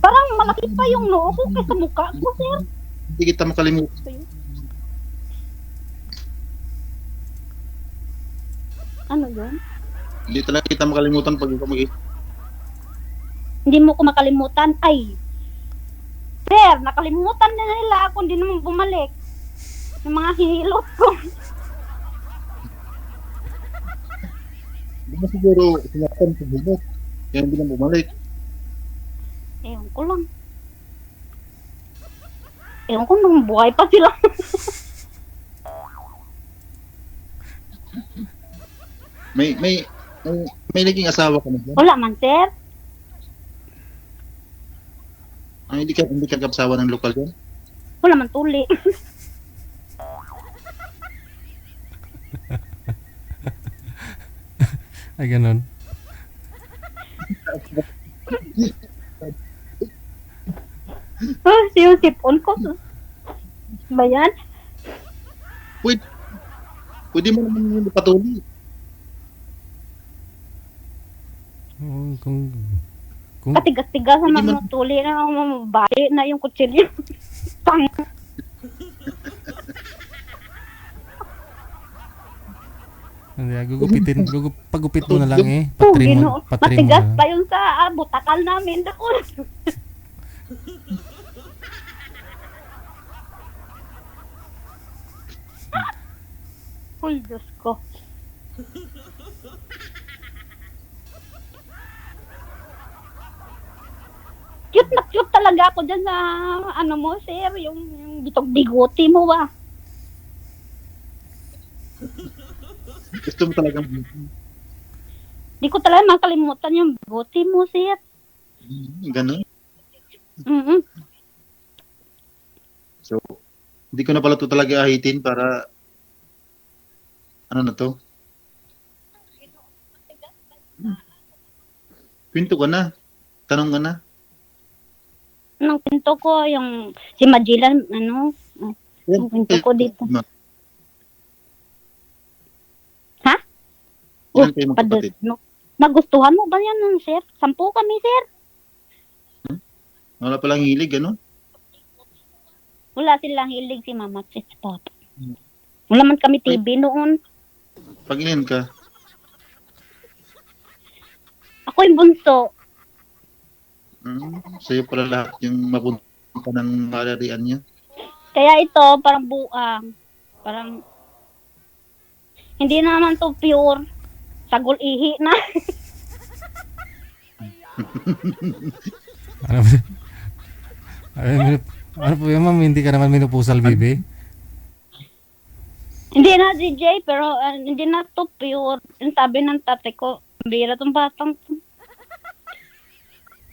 Parang malaki pa yung noo ko kaysa mukha ko, sir. Hindi kita makalimutan. Ano yun? Hindi talaga kita makalimutan pag ikaw Hindi mo ko makalimutan. Ay, sir, nakalimutan na nila ako. Hindi naman bumalik. Yung mga hinilot ko. Hindi mo siguro sinaktan sa hilot. Kaya hindi na bumalik. Ewan ko lang. Ewan ko nung buhay pa sila. May naging asawa ka na dyan? Wala man, sir. Hindi ka kasawa ng lokal dyan? Wala man tuli. Ay, ganun. Sipon ko. Ba yan? Pwede mo naman yung patuli. Kung Katigas-tigas sa mga tuli na mabali na yung kutsilyo. Tang. hindi, pagupit mo na lang eh. Patrim Patrim mo matigas na. pa yun sa butakal namin. Dako. Uy, Diyos ko. Cute na cute talaga ako dyan sa ano mo, sir. Yung bitog bigote mo ba? Gusto mo talagang Di ko talaga makalimutan yung bigote mo, sir. ganun. Mm-hmm. So, hindi ko na pala ito talaga ahitin para ano na to? Pinto ka na. Tanong ka na. Nang pinto ko, yung si Magellan, ano, yung pinto ko dito. Ha? Ilan kayo magkapatid? Nagustuhan mo ba yan, sir? 10 kami, sir. Wala palang hilig, ano? Wala silang hilig si mama at si papa. Wala man kami TV noon. Pag ilan ka? Ako yung bunso. Sa'yo pala lahat yung mapunta ng malarian niya. Kaya ito, parang buang. Parang, hindi naman to pure. Sagol ihi na. Ano po yun, ma'am? Hindi ka naman minupusal, bibi? Hindi na DJ, pero hindi na to pure. Yung sabi ng tatay ko, bira tong batang to.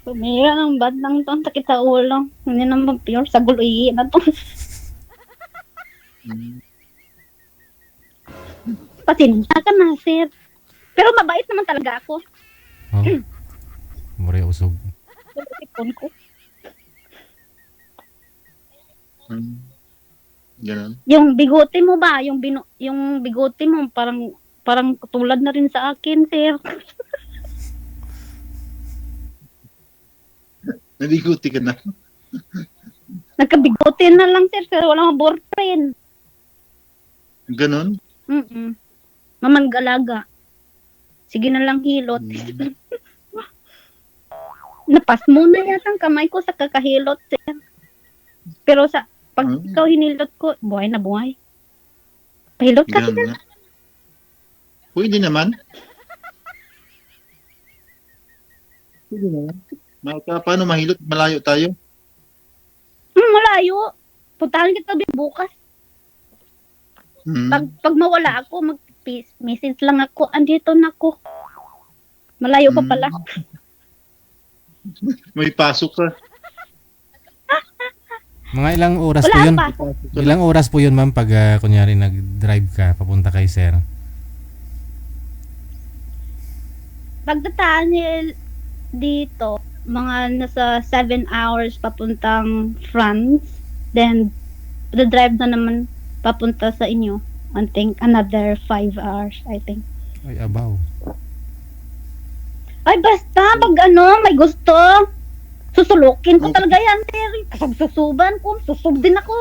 Bira ng bad lang to. Sakit sa ulo. Hindi naman pure. Sagol ihi na to. Pasensya ka na, sir. Pero mabait naman talaga ako. Oh. Mura usog. Ipon ko. Ganun. Yung bigote mo ba? Yung bigote mo parang tulad na rin sa akin, sir. Naliguti ka na. Nagkabigote na lang, sir. Pero wala mga boyfriend. Ganun? Mamangalaga. Sige na lang hilot. Napas mo na yata ang kamay ko sa kakahilot, sir. Pero pag ikaw hinilot ko, buhay na buhay. Pahilot ka, Ganun sir. nga. Pwede naman. Pwede naman. Paano mahilot? Malayo tayo. Malayo. Puntahan kita din bukas. Hmm. Pag mawala ako, mag-message lang ako. Andito na ako. Malayo pa pala. May pasok ka. Mga ilang oras po Wala yun? pa. Ilang oras po yun, ma'am, pag kunyari nag-drive ka papunta kay sir? Pagdataan dito, mga nasa 7 hours papuntang France. Then, the drive na naman papunta sa inyo. I think another 5 hours, I think. Ay, abaw. Ay, basta, pag may gusto, susulukin ko talaga yan, Terry. Kasagsusuban ko, susub din ako.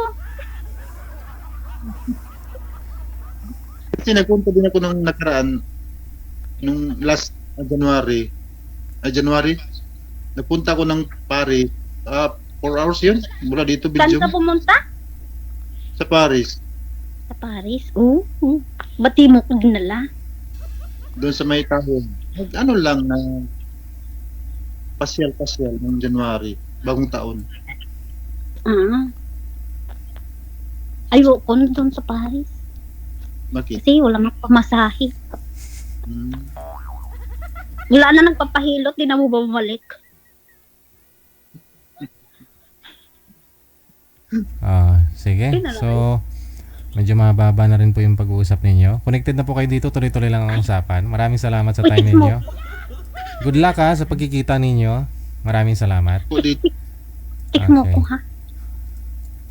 Kasi nagpunta din ako nung nakaraan, nung last January, nagpunta ako ng Paris, 4 hours yun, mula dito, Saan Belgium, ka pumunta? sa Paris, Sa Paris? Oo. Bati mo ko dinala. doon sa may tao. Ano lang na pasyal ng January, bagong taon. Ah. Ayoko na doon sa Paris. Bakit? Kasi wala nang pamasahe. Hmm. Wala na nagpapahilot, di na mo bumalik. Sige. Yun na lang. So, medyo mababa na rin po yung pag-uusap ninyo. Connected na po kayo dito. Tuloy-tuloy lang ang usapan. Maraming salamat sa time Wait, ninyo. Good luck sa pagkikita ninyo. Maraming salamat. Po dito, Tik mo Okay. ko ha.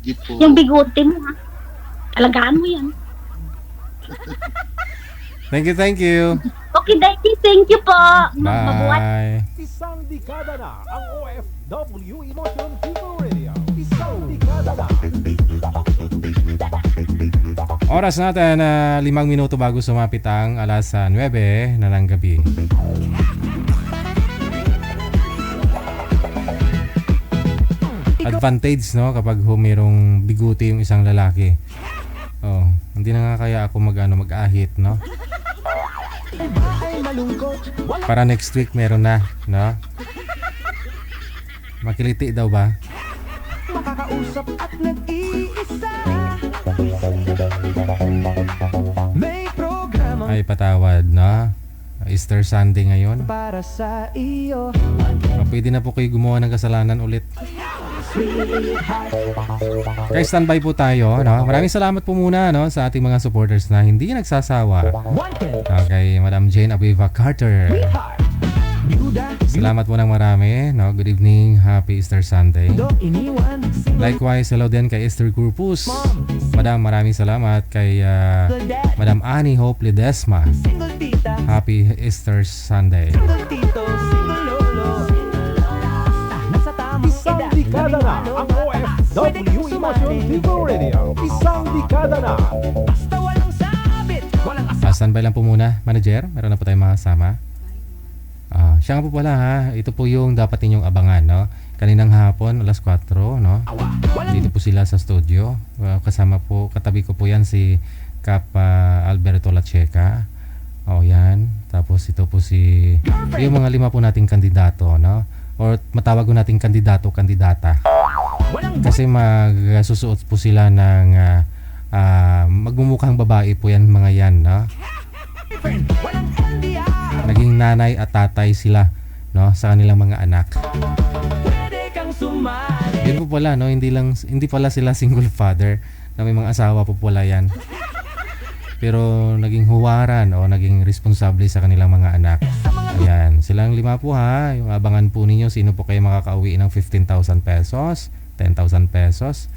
dito. Yung bigote mo ha. Alagaan mo yan. Thank you. Okay, Daddy. Thank you po. Mabuhat. Bye. Isang dekada na ang OFW Emotion People Radio. Isang dekada na. Oras natin 5 minuto bago sumapit ang alas 9 na ng gabi. Advantage, no, kapag mayroong biguti yung isang lalaki. Oh, hindi na nga kaya ako mag-ahit, no? Para next week meron na, no? Makiliti daw ba? Makakausap at nag-iisa. May programa Ay, patawad, no? Easter Sunday ngayon. para sa iyo. Pwede na po kayo gumawa ng kasalanan ulit. Kaya standby po tayo, no? Maraming salamat po muna, no, sa ating mga supporters na hindi nagsasawa. Okay, Madam Jane Abiva Carter. Salamat po ng marami, no? Good evening, happy Easter Sunday. Iniwan. Likewise, hello din kay Esther Corpus. Madam, maraming salamat kay Madam Annie Hope Ledesma. Single tita. Happy Easter Sunday. Single tito. Single lolo. Nasa tamang Isang edad. dekada na ang OFW Emotion People Radio. Isang dekada na. Basta walang sabit. Walang Standby lang po muna, manager. Meron na po tayong makasama. Siya nga po pala ha, ito po yung dapat ninyong abangan, no? Kaninang hapon, alas 4, no? Dito po sila sa studio. Kasama po, katabi ko po yan si Kap Alberto Lacheca. Yan. Tapos ito po yung mga 5 po nating kandidato, no? Or matawag ko nating kandidato-kandidata. Kasi magsusuot po sila ng magmumukhang babae po yan mga yan, no? Naging nanay at tatay sila, no, sa kanilang mga anak. pwede kang sumali. Yun po pala, no, hindi pala sila single father, na may mga asawa po pala yan. Pero naging huwaran o naging responsable sa kanilang mga anak. Ayan, silang 5 po ha. Yung abangan po ninyo, sino po kayo makakauwi ng 15,000 pesos, 10,000 pesos.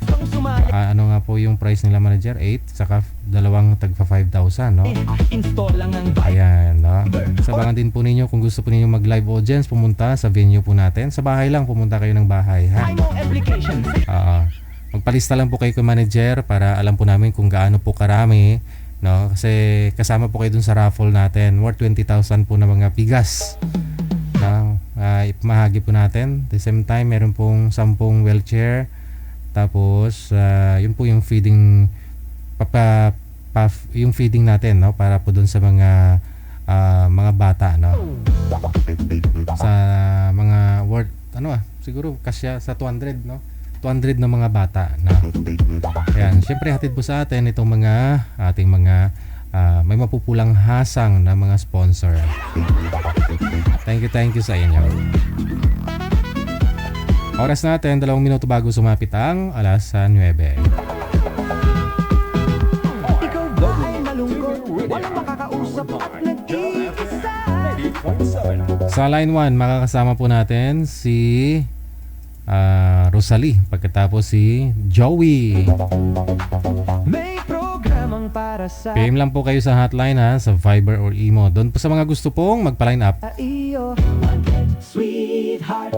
Ano nga po yung price nila, manager? 8, saka 2 tagpa 5,000, no? Install lang ang Ayan, no? Sabangan din po ninyo kung gusto po ninyo mag-live audience, pumunta sa venue po natin. Sa bahay lang, pumunta kayo ng bahay, ha? Mo application. Magpalista lang po kayo kay manager para alam po namin kung gaano po karami, no? Kasi kasama po kayo dun sa raffle natin. Worth 20,000 po na mga bigas. No? Ipamahagi po natin. At the same time, meron pong 10 wheelchair. Tapos, yun po yung feeding yung feeding natin, no, para po doon sa mga bata, no. Sa mga worth siguro kasya sa 200, no. 200 na mga bata na. Ayan, syempre hatid po sa atin itong mga ating mga may mapupulang hasang na mga sponsor. Thank you sa inyo. Oras natin 2 minuto bago sumapit ang alas 9. Ikaw ba ay malungkot? Walang makakausap at nag-iisa. Sa line 1, makakasama po natin si Rosalie, pagkatapos si Joey. May programang para sa PM lang po kayo sa hotline, ha, sa Viber or Imo. Doon po sa mga gusto pong magpa-line up. iyo. Sweetheart.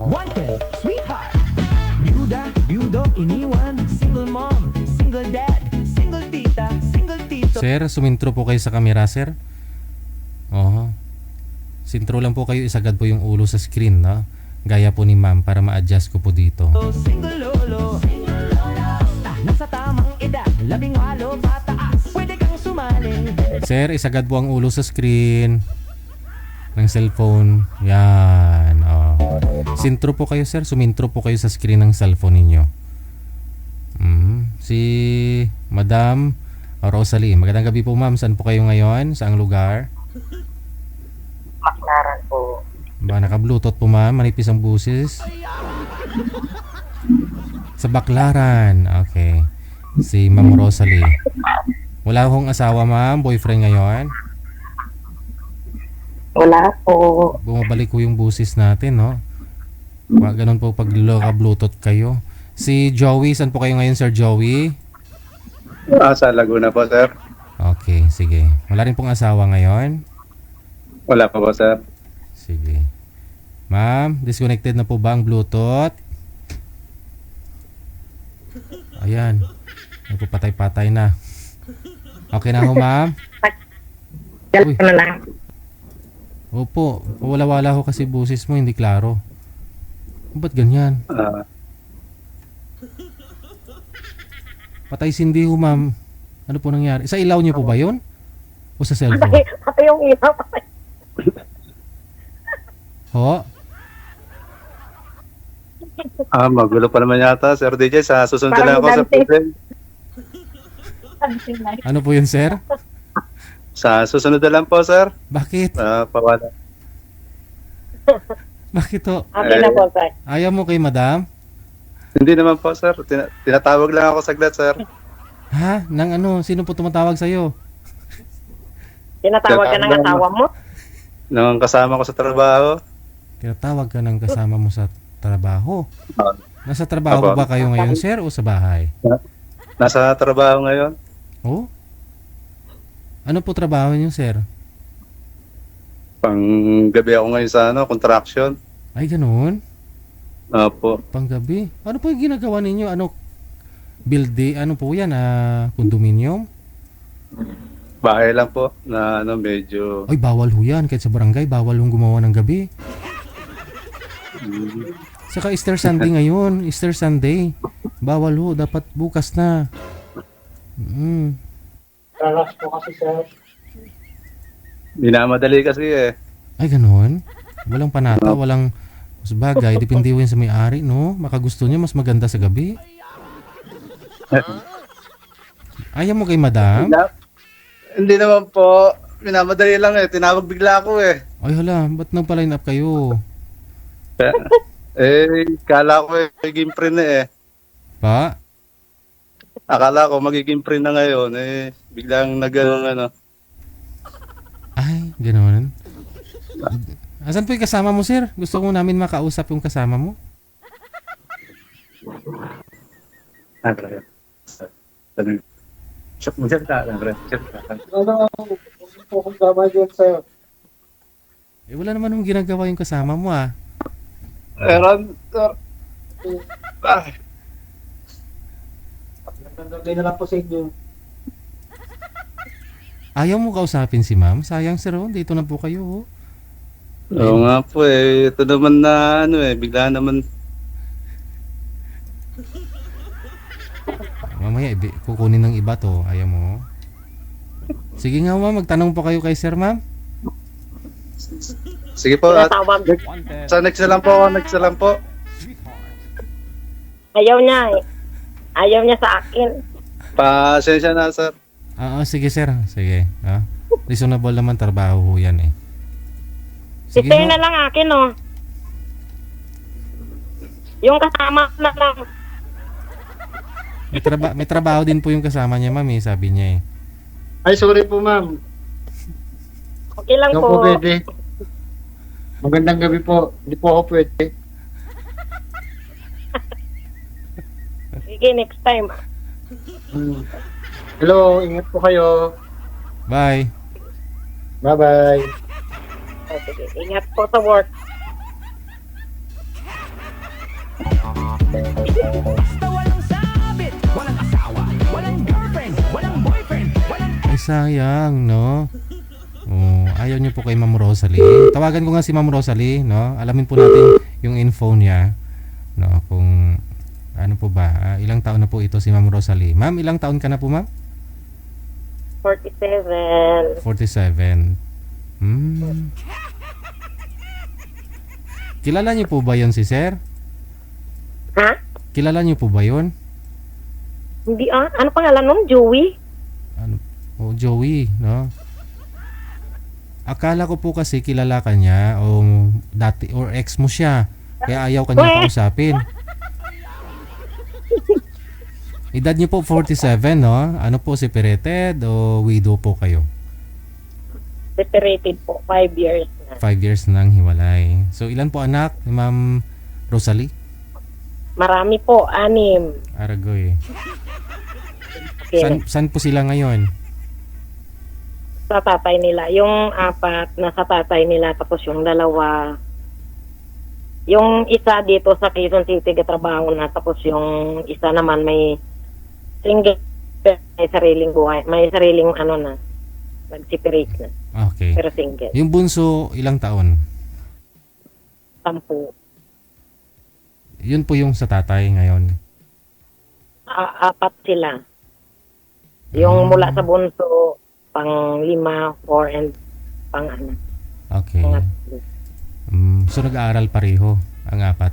Wanted, sweetheart. Byuda, byudo, iniwan. Single mom, single dad, single tita, single tito. Sir, sumintro po kayo sa camera, sir. Oo. Sintro lang po kayo, isagad po yung ulo sa screen, no? Gaya po ni ma'am para ma-adjust ko po dito. Single lolo. Basta nasa tamang edad, 18 pataas. Pwede kang sumali. Sir, isagad po ang ulo sa screen ng cellphone. Yan. Oh. Sintro po kayo, sir. Sumintro po kayo sa screen ng cellphone ninyo. Si Madam Rosalie. Magandang gabi po, ma'am. Saan po kayo ngayon? Saang lugar? Baclaran po. Ba, naka-bluetooth po, ma'am. Manipis ang busis. Sa Baclaran. Okay. Si Ma'am Rosalie. Wala akong asawa, ma'am. Boyfriend ngayon. Wala po. Bumabalik ko yung busis natin, no? Ganun po pag naka-bluetooth kayo. Si Joey, saan po kayo ngayon, Sir Joey? Sa Laguna po, sir. Okay, sige. Wala rin pong asawa ngayon? Wala pa po, sir. Sige. Ma'am, disconnected na po ba ang Bluetooth? Ayan. Nagpapatay-patay na. Okay na ho, ma'am? Uy. Na lang. Opo. Wala-wala ho kasi busis mo, hindi klaro. Ba't ganyan? Patay sindi ho, ma'am. Ano po nangyari? Sa ilaw niyo po ba yun? O sa cellphone? Pati yung ilaw. Ho? Magulo pa naman yata, Sir DJ. Sa susunod na lang ako, Sir DJ. Ano po yun, sir? Sa susunod na lang po, sir. Bakit? Pawala. Bakit to? Okay na po, sir. Ayaw mo kay madam? Hindi naman po, sir. Tinatawag lang ako saglit, sir. Ha? Nang ano? Sino po tumatawag sa'yo? Tinatawag ka ng asawa mo? Nung kasama ko sa trabaho. Tinatawag ka ng kasama mo sa trabaho. Nasa trabaho ba kayo ngayon, sir, o sa bahay? Nasa trabaho ngayon. Oh? Ano po trabaho niyo, sir? Panggabi ako ngayon sa construction. Ay, ganoon? Opo. Panggabi? Ano po yung ginagawa ninyo? Ano po yan? Condominium? Bahay lang po na medyo... Ay, bawal ho yan. Kahit sa barangay, bawal hong gumawa ng gabi. Saka Easter Sunday ngayon. Easter Sunday. Bawal ho. Dapat bukas na. Raras po kasi, sir. Minamadali kasi eh. Ay, ganoon? Walang panata, walang bagay. Depende yun sa may-ari, no? Makagusto niya, mas maganda sa gabi. Ayaw mo kay madam? Hindi naman po. Minamadali lang eh. Tinawag bigla ako eh. Ay, hala. Ba't nagpa-line up kayo? Kala ko magiging print na eh. Pa? Akala ko magiging print na ngayon eh. Biglang nagano. Ay, ganoon. Asan po yung kasama mo, sir? Gusto ko namin makausap yung kasama mo. Shock mo dyan ka. Wala naman yung ginagawa yung kasama mo, ah. Meron, sir. Nagagay na lang po sa inyo. Ayaw mo kausapin si ma'am? Sayang, sir, oh. Dito na po kayo, oh. Oo nga po eh. Ito naman na bigla naman. Mamaya kukunin ng iba to. Ayaw mo. Sige nga ma'am, magtanong po kayo kay sir ma'am. Sige po. At Tinatawag. sa next na lang po ako. Next na lang po. Ayaw niya eh. Ayaw niya sa akin. Pasensya na, sir. Sige sir. Sige. Reasonable naman trabaho ho yan eh. Sige ho. na lang akin, oh. Yung kasama na lang. May trabaho din po yung kasama niya ma'am eh, sabi niya eh. Ay, sorry po, ma'am. Okay lang Hindi po. po pwede. Magandang gabi po. Hindi po ako pwede. Sige, next time. Hello, ingat po kayo. Bye. Bye-bye. Sige, ingat po sa work. Basta walang sabit, walang asawa, walang girlfriend, walang boyfriend, walang... Ay sayang, no? Ayaw niyo po kay Ma'am Rosalie. Tawagan ko nga si Ma'am Rosalie, no? Alamin po natin yung info niya, no? Kung ano po ba, ilang taon na po ito si Ma'am Rosalie. Ma'am, ilang taon ka na po, ma'am? 47. 47. Kilala niyo po ba yon si Sir? Ha? Kilala niyo po ba yon? Hindi ano pangalan nun? Joey? Joey, no? Akala ko po kasi kilala ka niya o dati or ex mo siya. Kaya ayaw kanya kausapin. Edad niyo po 47, no? Ano po, separated o widow po kayo? Separated po. 5 years na. 5 years nang hiwalay. So ilan po anak ni Ma'am Rosalie? Marami po. 6. Aragoy. Okay. San po sila ngayon? Sa tatay nila. Yung 4 nasa tatay nila. Tapos yung 2. Yung isa dito sa Quezon City katrabaho na. Tapos yung isa naman may single, may sariling buhay, may sariling ano na, nag-separate na. Okay. Pero single. Yung bunso, ilang taon? 10. Yun po yung sa tatay ngayon. 4 sila. Yung mula sa bunso, pang 5, 4, and pang ano. Okay. So nag-aaral pareho ang 4.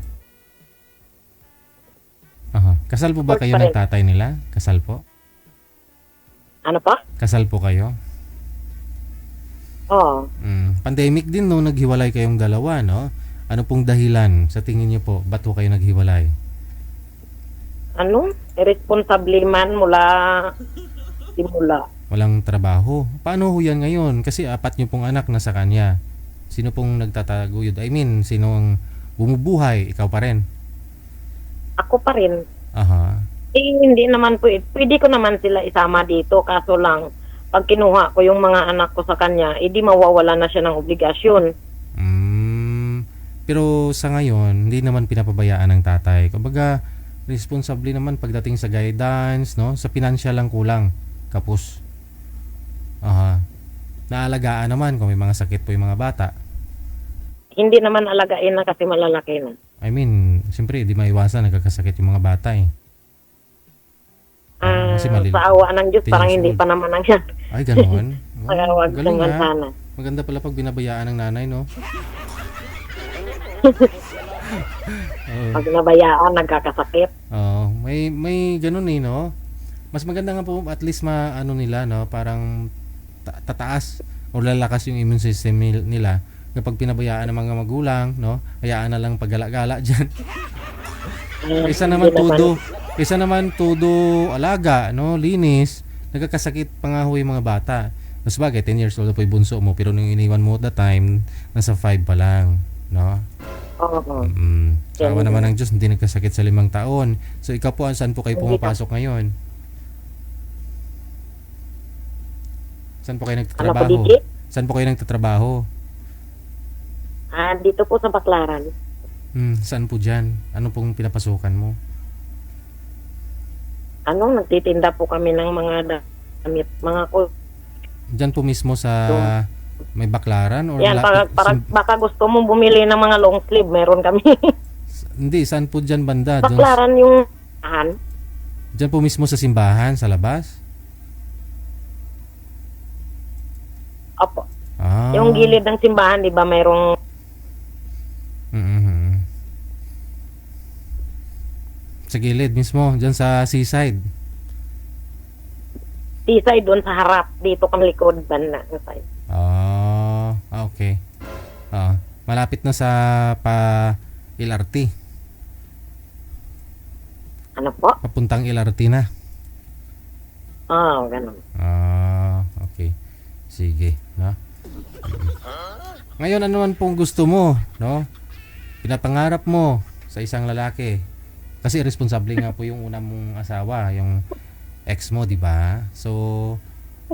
Aha. Kasal po ba kayo ng tatay nila? Kasal po? Ano pa? Kasal po kayo? Oo. Pandemic din no, naghiwalay kayong dalawa, no? Ano pong dahilan sa tingin niyo po? Ba't po kayo naghiwalay? Ano? Irresponsable man mula simula. Walang trabaho. Paano ho yan ngayon? Kasi 4 niyo pong anak nasa kanya. Sino pong nagtataguyod? I mean, sino ang bumubuhay? Ikaw pa rin? Ako pa rin. Aha. Hindi naman po. Pwede ko naman sila isama dito. Kaso lang, pag kinuha ko yung mga anak ko sa kanya, di mawawala na siya ng obligasyon. Pero sa ngayon, hindi naman pinapabayaan ng tatay. Kumbaga, responsable naman pagdating sa guidance, no? Sa financial lang kulang. Kapos. Aha. Naalagaan naman kung may mga sakit po yung mga bata. Hindi naman alagain na kasi malalaki na. I mean, siyempre, di maiwasan nagkakasakit yung mga bata eh. Kasi Sa awa ng Diyos, parang hindi pa naman ang yan. Ay, ganoon? Magawag Galing naman ha. sana. Maganda pala pag binabayaan ng nanay, no? Pag nabayaan, nagkakasakit. May ganun eh, no? Mas maganda nga po at least ano nila, no? Parang tataas o lalakas yung immune system nila kapag pinabayaan ng mga magulang, no? Hayaan na lang paggala-gala dyan. Kaysa naman todo alaga, no? Linis, nagkakasakit pa nga ho yung mga bata. Mas bagay, 10 years old po yung bunso mo, pero nung iniwan mo at the time, nasa 5 pa lang, no? Oo. Sawa naman ng Diyos, hindi nagkasakit sa 5 taon. So ikaw po, saan po kayo pumapasok ngayon? Saan po kayo nagtatrabaho? Saan po kayo nagtatrabaho? Dito po sa Baclaran. Saan po dyan? Ano pong pinapasukan mo? Nagtitinda po kami ng mga damit, mga Dyan po mismo sa may Baclaran? Or yan, baka gusto mo bumili ng mga long sleeve, meron kami. Hindi, saan po dyan banda? Baclaran yung Diyan po mismo sa simbahan, sa labas? Opo. Ah. Yung gilid ng simbahan, di ba, mayroong Mhm. Sa gilid mismo, diyan sa seaside. seaside doon sa harap. Dito kami likod banda. Okay. Malapit na sa LRT. Ano po? Papuntang LRT na. Ganun. Okay. Sige, no? Ngayon, ano man pong gusto mo, no? Pinapangarap mo sa isang lalaki. Kasi responsable nga po yung una mong asawa, yung ex mo, di ba? So,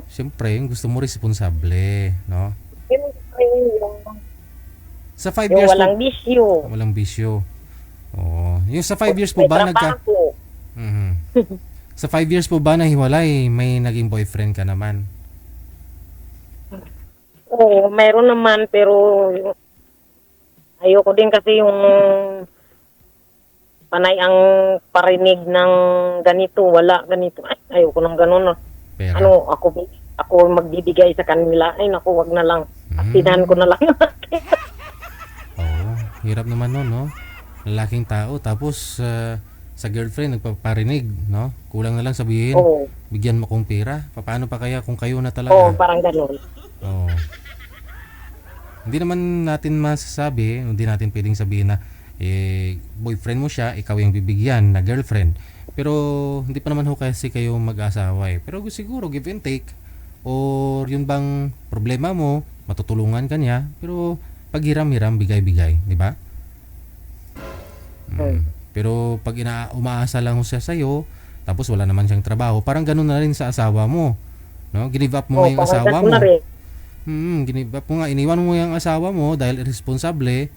siyempre, yung gusto mo responsable, no? Sa 5 years walang bisyo. Walang bisyo. Yung sa 5 years po ba Sa 5 years po ba nahiwalay, may naging boyfriend ka naman? Oo, mayroon naman, pero ayoko din kasi yung panay ang parinig ng ganito, wala ganito. Ayoko ng ganun. Pera. Ako magbibigay sa kanila. Ay naku, wag na lang. Tinahan ko na lang. Hirap naman nun, no? Lalaking tao, tapos sa girlfriend nagpaparinig, no? Kulang na lang sabihin, bigyan mo kong pera. Paano pa kaya kung kayo na talaga? Parang ganun. Hindi naman natin masasabi, hindi natin pwedeng sabihin na boyfriend mo siya, ikaw yung bibigyan na girlfriend. Pero hindi pa naman ho kasi kayo mag-asawa eh. Pero siguro give and take, or yun bang problema mo, matutulungan ka niya, pero paghiram-hiram, bigay-bigay, di ba? Pero pag umaasa lang siya sa'yo, tapos wala naman siyang trabaho, parang ganun na rin sa asawa mo, no? Give up mo nga yung asawa mo. Give up mo nga, iniwan mo yung asawa mo dahil irresponsable,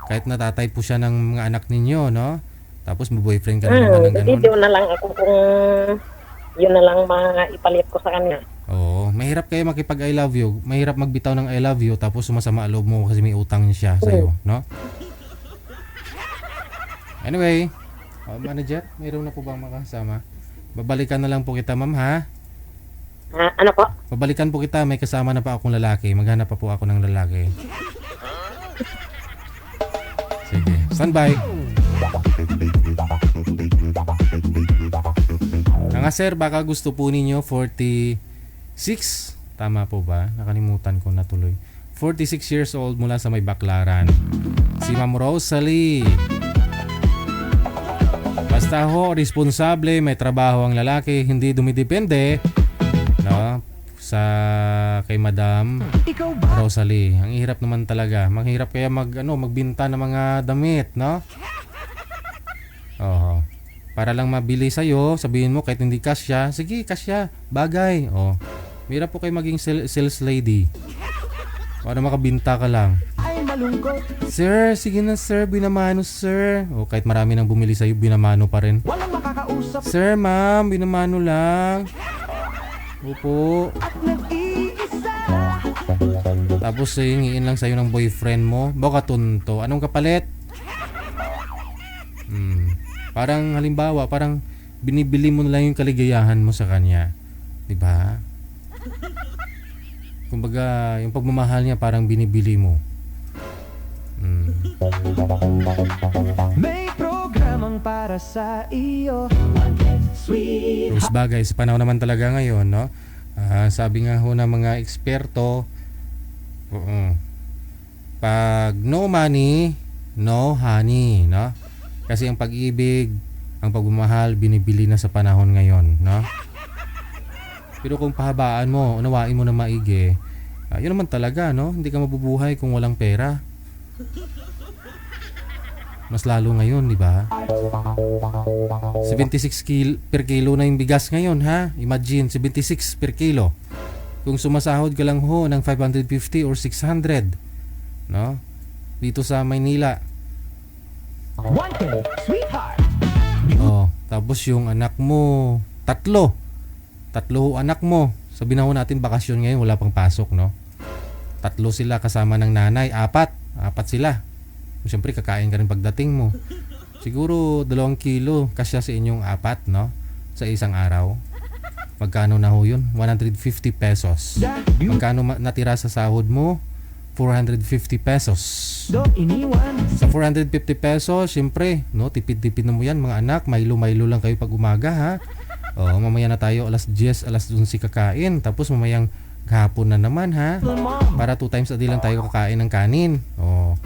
kahit natatay po siya ng mga anak ninyo, no? Tapos boyfriend ka na naman ng ganun. Hindi na lang ako kung yun na lang ipalit ko sa kanya. Mahirap kayo makipag I love you, mahirap magbitaw ng I love you tapos sumasama loob mo kasi may utang siya sa'yo, no? Anyway, manager, mayroon na po bang makasama? Babalikan na lang po kita, ma'am, ha? Ano po? Babalikan po kita, may kasama na pa akong lalaki. Maghanap pa po ako ng lalaki. Sige, standby. Nga sir, baka gusto po ninyo 46. Tama po ba? Nakalimutan ko na tuloy. 46 years old mula sa may Baclaran. Si Ma'am Rosalie. Basta ho, responsable, may trabaho ang lalaki, hindi dumidepende, no, sa kay Madam Rosalie. Ang hirap naman talaga. Mahirap kaya magbinta ng mga damit, no? Para lang mabili sa'yo, sabihin mo kahit hindi kasya, sige, kasya, bagay. Mahirap po kayo maging sales lady. Para makabinta ka lang. Sir, sige na sir, binamano sir. Kahit marami nang bumili sa'yo, binamano pa rin. Sir, ma'am, binamano lang. Opo. Tapos hingiin lang sa'yo ng boyfriend mo. Baka tunto. Anong kapalit? Parang halimbawa, parang binibili mo na lang yung kaligayahan mo sa kanya. Diba? Kumbaga, yung pagmamahal niya parang binibili mo. May programang para sa iyo. Terus bagay, sa panahon naman talaga ngayon, no? Sabi nga ho ng mga eksperto, pag no money, no honey, no? Kasi ang pag-ibig, ang pagmamahal, binibili na sa panahon ngayon, no? Pero kung pahabaan mo, unawain mo na maigi, yun naman talaga, no? Hindi ka mabubuhay kung walang pera. Mas lalo ngayon, di ba? 76 per kilo na yung bigas ngayon, ha? Imagine, 76 per kilo. Kung sumasahod ka lang ho ng 550 or 600, no? Dito sa Maynila. Tapos yung anak mo, tatlo anak mo. Sabihin na ho natin bakasyon ngayon, wala pang pasok, no? 3 sila kasama ng nanay, 4 sila. Siyempre kakain ka rin pagdating mo. Siguro 2 kilo kasya sa inyong 4, no? sa isang araw? Magkano na ho yun? 150 pesos. Magkano natira sa sahod mo? 450 pesos. Sa 450 pesos, syempre, no, tipid-tipid na mo yan mga anak. Milo-milo lang kayo pag umaga, ha? O, mamaya na tayo alas 10, alas 11 kakain. Tapos mamayang hapon na naman, ha? Para 2 times a day lang tayo kakain ng kanin. O,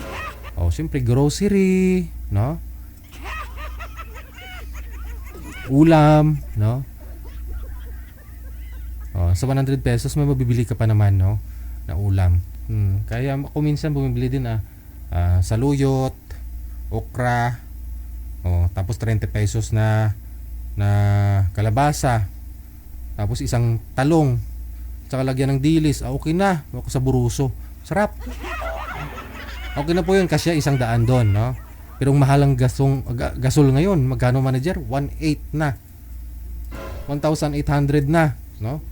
syempre, grocery, no? Ulam, no? O, sa 100 pesos, may mabibili ka pa naman, no? Na ulam. Kaya ako minsan bumibili din saluyot, okra, tapos 30 pesos na kalabasa, tapos isang talong, tsaka lagyan ng dilis. Okay na, ako sa buruso. Sarap. Okay na po yun kasi isang daan doon, no? Pero ang mahal ang gasol ngayon, magkano manager? 1,800 na. 1,800 na, no?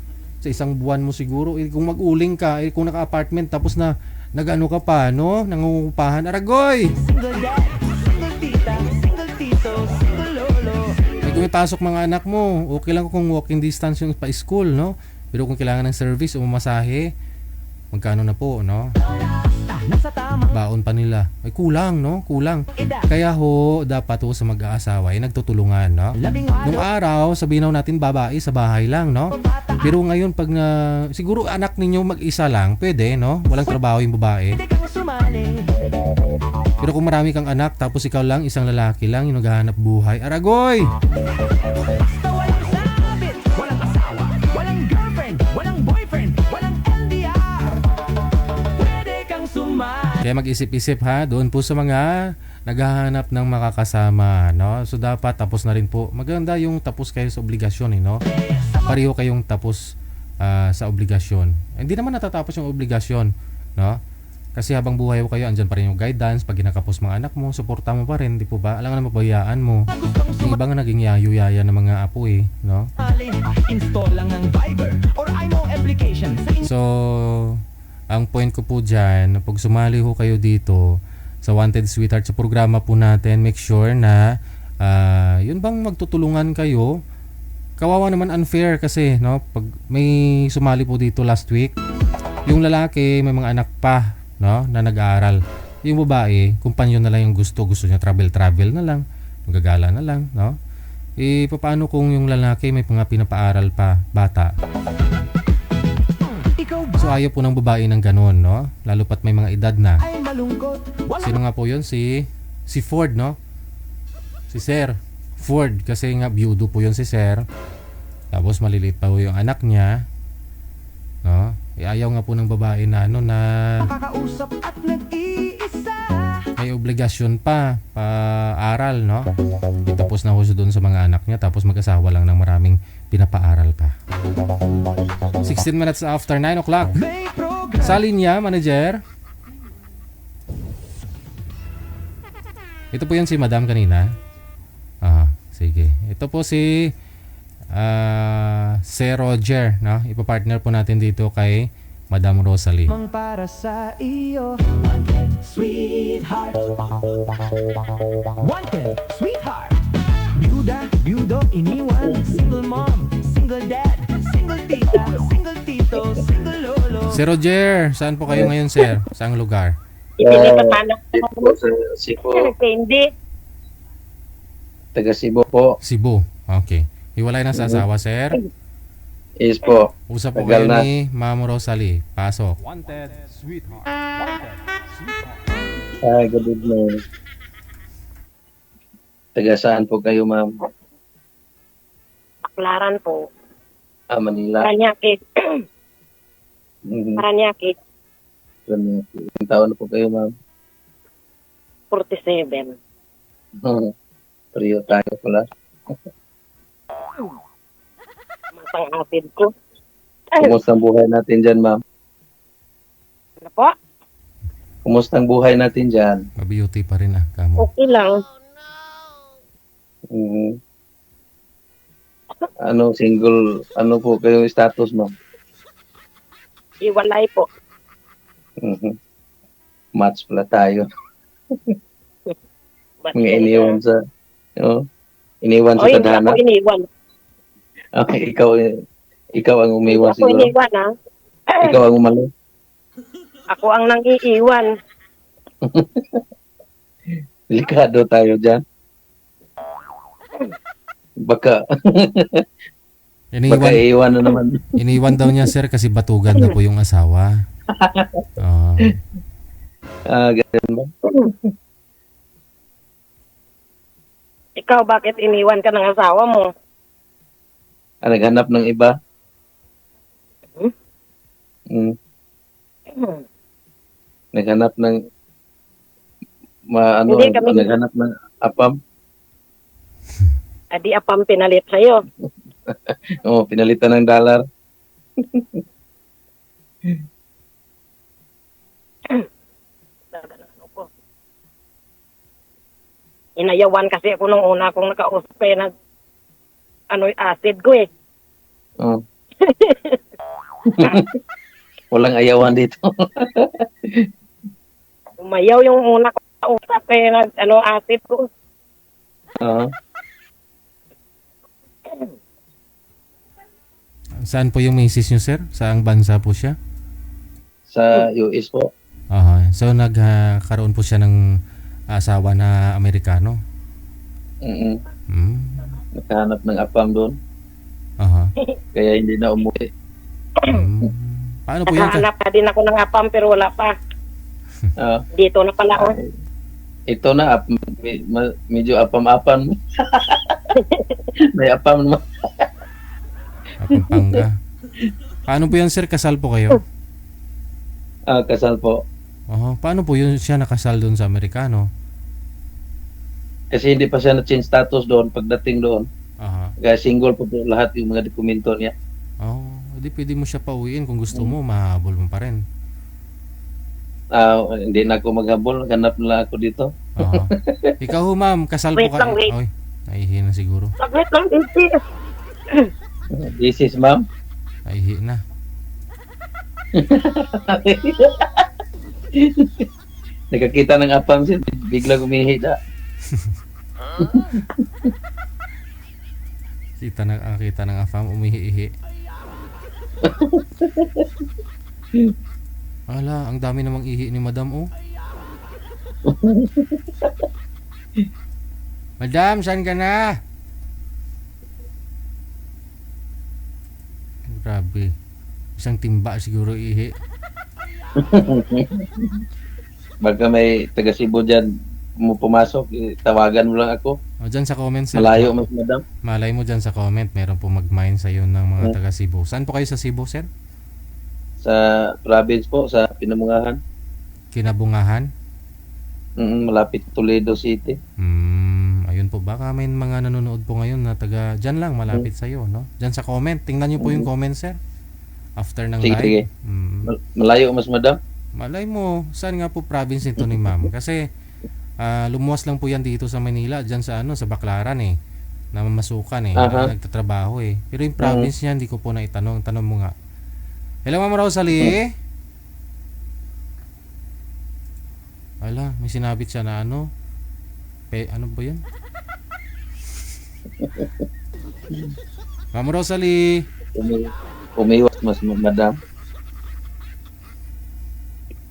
Sa isang buwan mo siguro, kung mag-uling ka, kung naka-apartment tapos na nag-ano ka pa, no? Nangungupahan, aragoy! Kung may pasok mga anak mo, okay lang kung walking distance yung pa school, no? Pero kung kailangan ng service o mamasahe, magkano na po, no? Baon pa nila. Ay, kulang, no? Kulang. Kaya ho, dapat ho sa mag-aasawa ay nagtutulungan, no? Nung araw, sabihin natin babae sa bahay lang, no? Pero ngayon pag siguro anak ninyo mag-isa lang, pwede, no? Walang trabaho yung babae. Pero kung marami kang anak tapos ikaw lang, isang lalaki lang yung naghahanap buhay, aragoy! Walang asawa, walang girlfriend, walang boyfriend, walang LDR. Pwede kang sumali. Kaya mag-isip-isip, ha, doon po sa mga naghahanap ng makakasama, no? So dapat tapos na rin po. Maganda yung tapos kayo sa obligasyon, no? Pareho kayong tapos sa obligasyon. Hindi naman natatapos yung obligasyon, no? Kasi habang buhay mo kayo, andyan pa rin yung guidance. Pag kinakapos mga anak mo, suporta mo pa rin, di po ba? Alam nga na mabayaan mo. Yung iba nga naging yayo-yaya ng mga apo, no? Install lang ang Viber or IMO application. So, ang point ko po dyan, pag sumali ho kayo dito sa Wanted Sweetheart, sa programa po natin, make sure na yun bang magtutulungan kayo. Kawawa naman, unfair kasi, no? Pag may sumali po dito last week, yung lalaki may mga anak pa, no, na nag-aaral. Yung babae, kumpanyo na lang yung gusto niya, travel na lang, magagala na lang, no? Paano kung yung lalaki may mga pinapaaral pa, bata? So ayaw po ng babae ng ganun, no? Lalo pat may mga edad na. Sino nga po yun? Si Ford, no? Si Sir Ford, kasi nga byudo po yun si Sir. Tapos maliliit pa po yung anak niya, no? Ayaw nga po ng babae na Nakakausap at nag-iisa. may obligasyon pa aral, no? Tapos na ho siya doon sa mga anak niya, tapos mag-asawa lang ng maraming pinapaaral pa. 16 minutes after 9 o'clock. Sa linya, manager. Ito po yan si Madam kanina. Sige. Ito po si Sir Roger, no? Ipapartner po natin dito kay Madam Rosalie. Para sa iyo, sweetheart. Wanted, sweetheart. Byudo, iniwan. Single mom, single dad, single tita, single tito, single lolo. Sir Roger, saan po kayo ngayon, sir? Saang lugar? Cebu. Hindi. Taga Cebu po. Cebu. Okay. Hiwalay na sa asawa, sir? Is po. Usap po Tagal kayo na. ni Ma'am Rosalie. Pasok. Wanted Sweetheart. Wanted Sweetheart. Hi, good evening. Taga saan po kayo, ma'am? Baklaran po. Manila. Paranaque. Mhm. Paranaque. Ilang taon na po kayo, ma'am? 47. Pareho tayo pala. Matang atid ko. Kumusta ang buhay natin dyan, ma'am? Ano po? Kumusta ang buhay natin dyan? Beauty pa rin kamo. Okay lang. Mhm. Single, po kayong status, ma'am? Iwalay po. Mhm. Match pala tayo. Ba't Mga iniwan sa, iniwan sa hindi tadhana. ako iniwan. Okay, ikaw ang umiwan Ako siguro. iniwan, ha? Ikaw ang umalo. Ako ang nang iiwan. Delikado tayo dyan. Baka Iniwan, iiwan na naman. iniwan daw niya sir kasi batugan na po yung asawa. Oh. Ganun ba? Ikaw, bakit iniwan ka ng asawa mo? Naghanap ng iba? Naghanap ng Hindi kami- naghanap ng apam. Adi apam pinalit sa'yo. Pinalitan ng dollar. Inayawan kasi ako nung una kong nakausap na acid ko eh. Oh. Walang ayawan dito. Umayaw yung una kong nakausap acid ko. Oo. Saan po yung misis niyo sir? Saang bansa po siya? Sa US po. Aha. So nagkaroon po siya ng asawa na Amerikano. Mm. Hmm. Nakahanap ng apam doon. Aha. Kaya hindi na umuwi. Hmm. Paano po yan? Nakahanap na din ako ng apam pero wala pa. Dito na pala ako. Ito na, medyo apam-apam. May apam naman. Pampanga. Paano po yan sir? Kasal po kayo? Kasal po. Paano po yun siya nakasal doon sa Amerikano? Kasi hindi pa siya na-change status doon pagdating doon. Aha. Kaya single po lahat yung mga dokumento niya. Hindi pwede mo siya pauwiin kung gusto mo, mahabol mo pa rin. Hindi na ako maghabol, ganap na lang ako dito. Ikaw ho ma'am, kasal Wait po lang, kayo. wait. Oy, naihi na siguro. Saglit lang, hindi. This is ma'am. Naihi na. Nakakita ng apam siya, bigla gumihi na. Kita ng afam, umihi-ihi. Ala, ang dami namang ihi ni madam oh. Madam, saan ka na? Grabe. Isang timba siguro ihi. Baka may taga Cebu dyan pumasok, tawagan mo lang ako. Dyan sa comments. Malayo mas madam. Malay mo dyan sa comment, meron po mag-mine sa'yo ng mga taga Cebu. Saan po kayo sa Cebu, sir? Sa province po, sa Pinabungahan. Kinabungahan? Malapit Toledo City. Ayun po, baka may mga nanonood po ngayon na taga dyan lang, malapit sa'yo, no? Dyan sa comment, tingnan nyo po yung comment, sir. After ng Sige. live. Malayo mas madam? Malay mo, saan nga po province nito ni ma'am? Kasi lumuwas lang po yan dito sa Manila, dyan sa sa Baclaran eh. Namamasukan eh. Nagtatrabaho eh. Pero yung province niya, hindi ko po naitanong. Tanong mo nga. Hello, Ma'am Rosalie? Ala, may sinabit siya na ano ba yan? Ma'am Rosalie? Umiwas mas madam.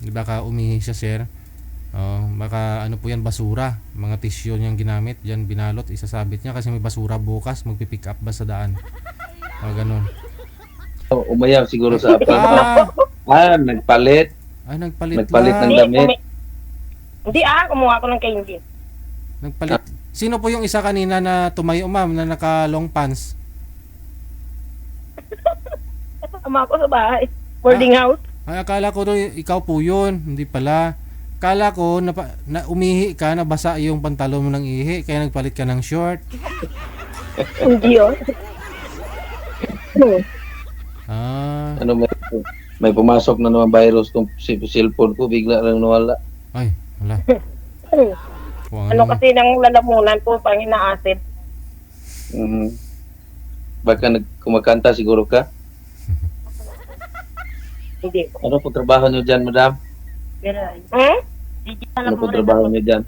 Di baka umihi siya, sir? Baka ano po yan, basura. Mga tissue niyang ginamit, yan binalot, isasabit niya kasi may basura bukas, magpipick up ba sa daan? Ganun. Umayaw siguro sa apam. Nagpalit. Nagpalit ng damit. Hindi kumuha ko ng candy. Nagpalit. Sino po yung isa kanina na tumayo, ma'am, na naka long pants? Kasama ako sa bahay. Boarding house. Ay, akala ko ikaw po yun. Hindi pala. Akala ko na umihi ka, nabasa yung pantalon mo ng ihi, kaya nagpalit ka ng short. Hindi yun. May pumasok na naman virus kung cellphone ko, bigla lang nawala. Ay, wala. Kasi nang lalamunan ko pang ina-acid. Baka kumakanta siguro ka? Hindi. Ano po trabaho nyo dyan, madam? Ano po trabaho nyo dyan?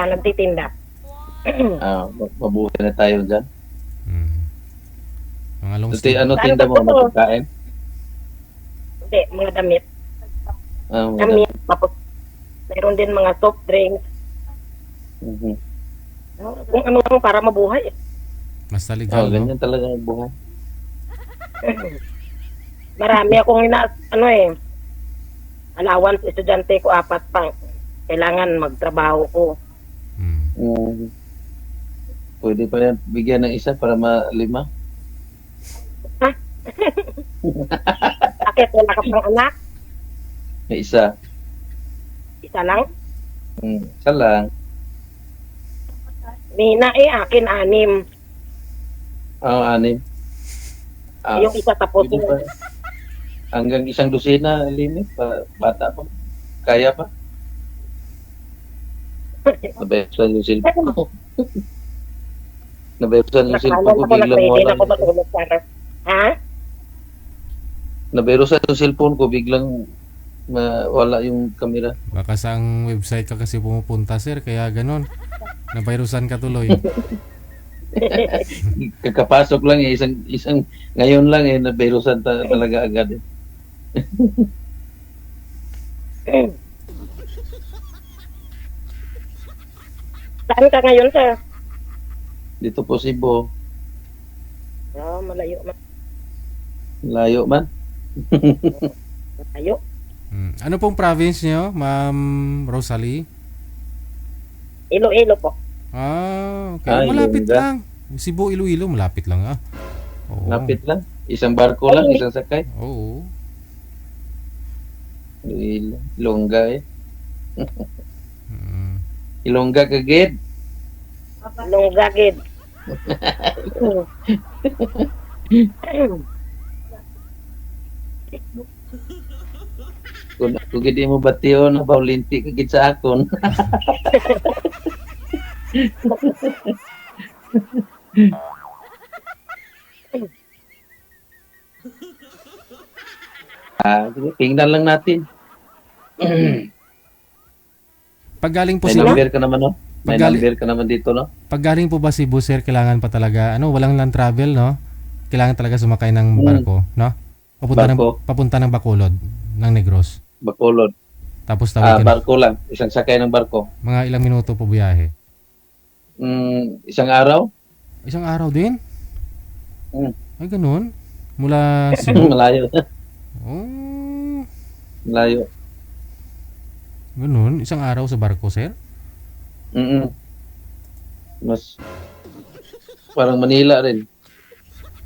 Nagtitinda. Mabuhay na tayo dyan. Mga long Kasi sleeve. ano tinda mo na pagkain? Hindi, mga damit. Mga Damit, tapos mayroon din mga soft drinks. Mhm. Kung ano lang para mabuhay. Basta legal, no? Ganyan talaga ang buhay. Marami akong allowance, estudyante ko 4 pang. Kailangan magtrabaho ko. Pwede pa yan bigyan ng isa para ma-5. Bakit wala ka pang anak? May isa. Isa lang? Isa lang. Nina akin 6. 6. Yung isa tapos Pwede pa. Hanggang 1 dosina limit pa bata pa. Kaya pa. Nabesan yung cellphone ko. Nabesan yung cellphone ko biglang wala. Ha? Naberusan yung cellphone ko biglang wala yung camera. Baka sa website ka kasi pumupunta, sir, kaya ganon. Nabirusan ka tuloy. Kakapasok lang isang ngayon lang nabirusan talaga agad. Saan ka ngayon, sir? Dito po Cebu. Malayo man. Layo man. Malayo. Ano pong province niyo, Ma'am Rosalie? Iloilo po. Okay. Malapit lang. Cebu, Iloilo, malapit lang Oo. Lapit lang. Isang barko lang, isang sakay. Oo. Ilongga Ilongga kagid. Ilongga gid. Kung hindi mo batiyon, bawlinti kagid sa akon. Tingnan lang natin. Pag galing po May Cebu, number ka naman, no? May number ka naman dito, no? pag galing po ba Cebu, sir, kailangan pa talaga, walang land travel, no? Kailangan talaga sumakay ng barko, no? Papunta ng Bacolod, ng Negros. Bacolod. Tapos tawid ka barko lang. Isang sakay ng barko. mga ilang minuto po biyahe. Isang araw? Isang araw din? Ay, ganun? Mula Cebu? Malayo. Oh, Malayo. ganun? Isang araw sa barko, sir? Mas parang Manila rin.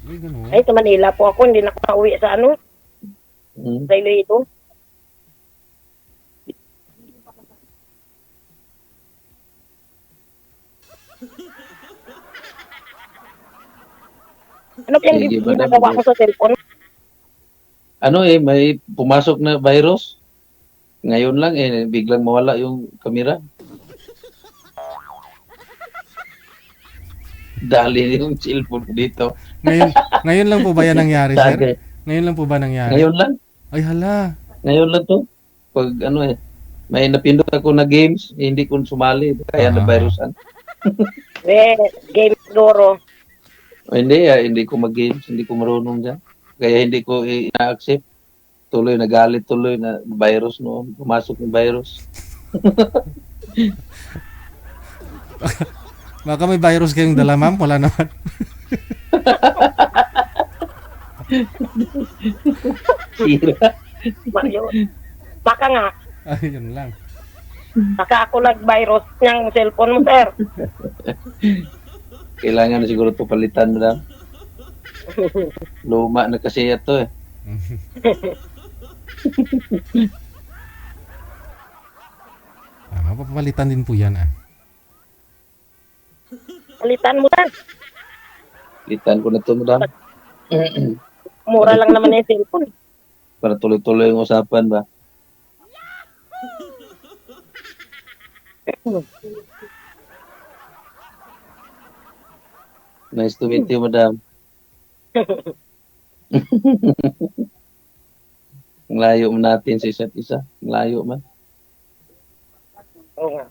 Ay, ganun? Ay, sa Manila po ako. Hindi na ako nauwi sa sa Iloilo. Ano pa yung ginagawa ko sa cellphone? May pumasok na virus. Ngayon lang biglang mawala yung camera. Dali yung cellphone ko dito. Ngayon lang po ba yan nangyari, sir? Sagay. Ngayon lang po ba nangyari? Ngayon lang. Ay, hala. Ngayon lang to. Pag may napindot ako na games, hindi ko sumali. Kaya na-virusan. Game siguro. Hindi ko mag-games. Hindi ko marunong dyan. Kaya hindi ko ina-accept. Tuloy, nagalit tuloy na virus noon. Pumasok yung virus. Baka may virus kayong dala, ma'am? Wala naman. Baka nga. Ay, yun lang. Baka ako virus ng cellphone mo, sir. Kailangan na siguro ito palitan mo lang. Luma na kasi ito Mapapalitan din po yan Palitan mo lang. Palitan ko na ito, madam. Mura lang naman yung cellphone. Para tuloy-tuloy yung usapan ba? Nice to meet you, madam. Ang layo mo natin sa isa't isa. Ang layo man. Oo nga.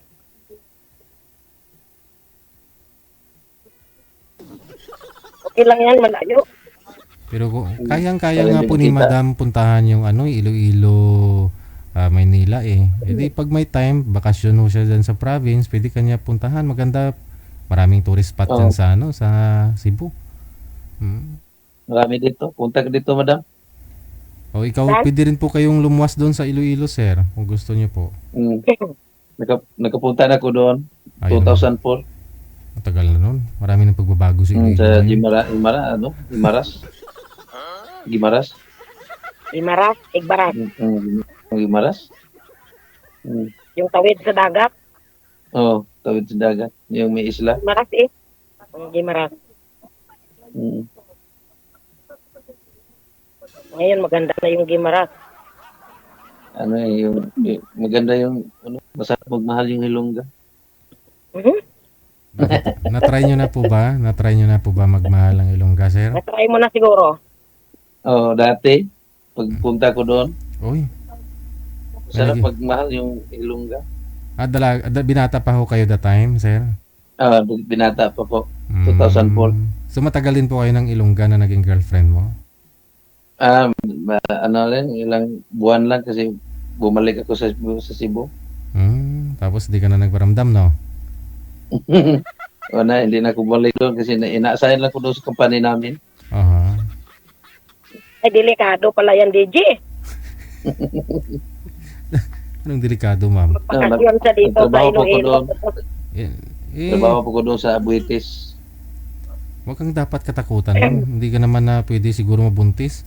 Okay lang yan, malayo. Pero kayang-kaya Kaya nga hindi po ni makita. Madam puntahan yung Iloilo, Maynila eh. E di pag may time, bakasyon ho siya dyan sa province, pwede kanya puntahan. Maganda, maraming tourist spot dyan sa sa Cebu. Marami dito. Punta ka dito, madam. O ikaw, pwede rin po kayong lumuwas doon sa Iloilo, sir, kung gusto niyo po. Nakapunta na ako doon. Ayun. 2004. Matagal na nun. Marami nang pagbabago sa Iloilo. Sa ngayon. Gimaras. Igbaras. Gimaras. Yung tawid sa dagat. Oo, tawid sa dagat. Yung may isla. Gimaras eh. Gimaras. Ngayon maganda na yung Gimaras. Maganda yung, masarap magmahal yung Hilongga. Natry nyo na po ba? Natry nyo na po ba magmahal ang Ilongga, sir? Natry mo na siguro. Oo, dati, pagpunta ko doon, Uy. masarap magmahal yung Ilongga. Binata pa ho kayo that time, sir? Binata pa po, 2004. So matagal din po kayo ng Ilongga na naging girlfriend mo? Ilang buwan lang kasi bumalik ako sa Cebu. Tapos di ka na nagparamdam, no? Hindi na ako bumalik doon kasi inaasahin lang ko doon sa company namin. Ay, delikado pala yan, DJ. Anong delikado, ma'am? Pakasyon sa dito sa Iloilo. Trabaho po ko doon sa Abuetes. Huwag kang dapat katakutan, ma'am. Hindi ka naman na pwede siguro mabuntis.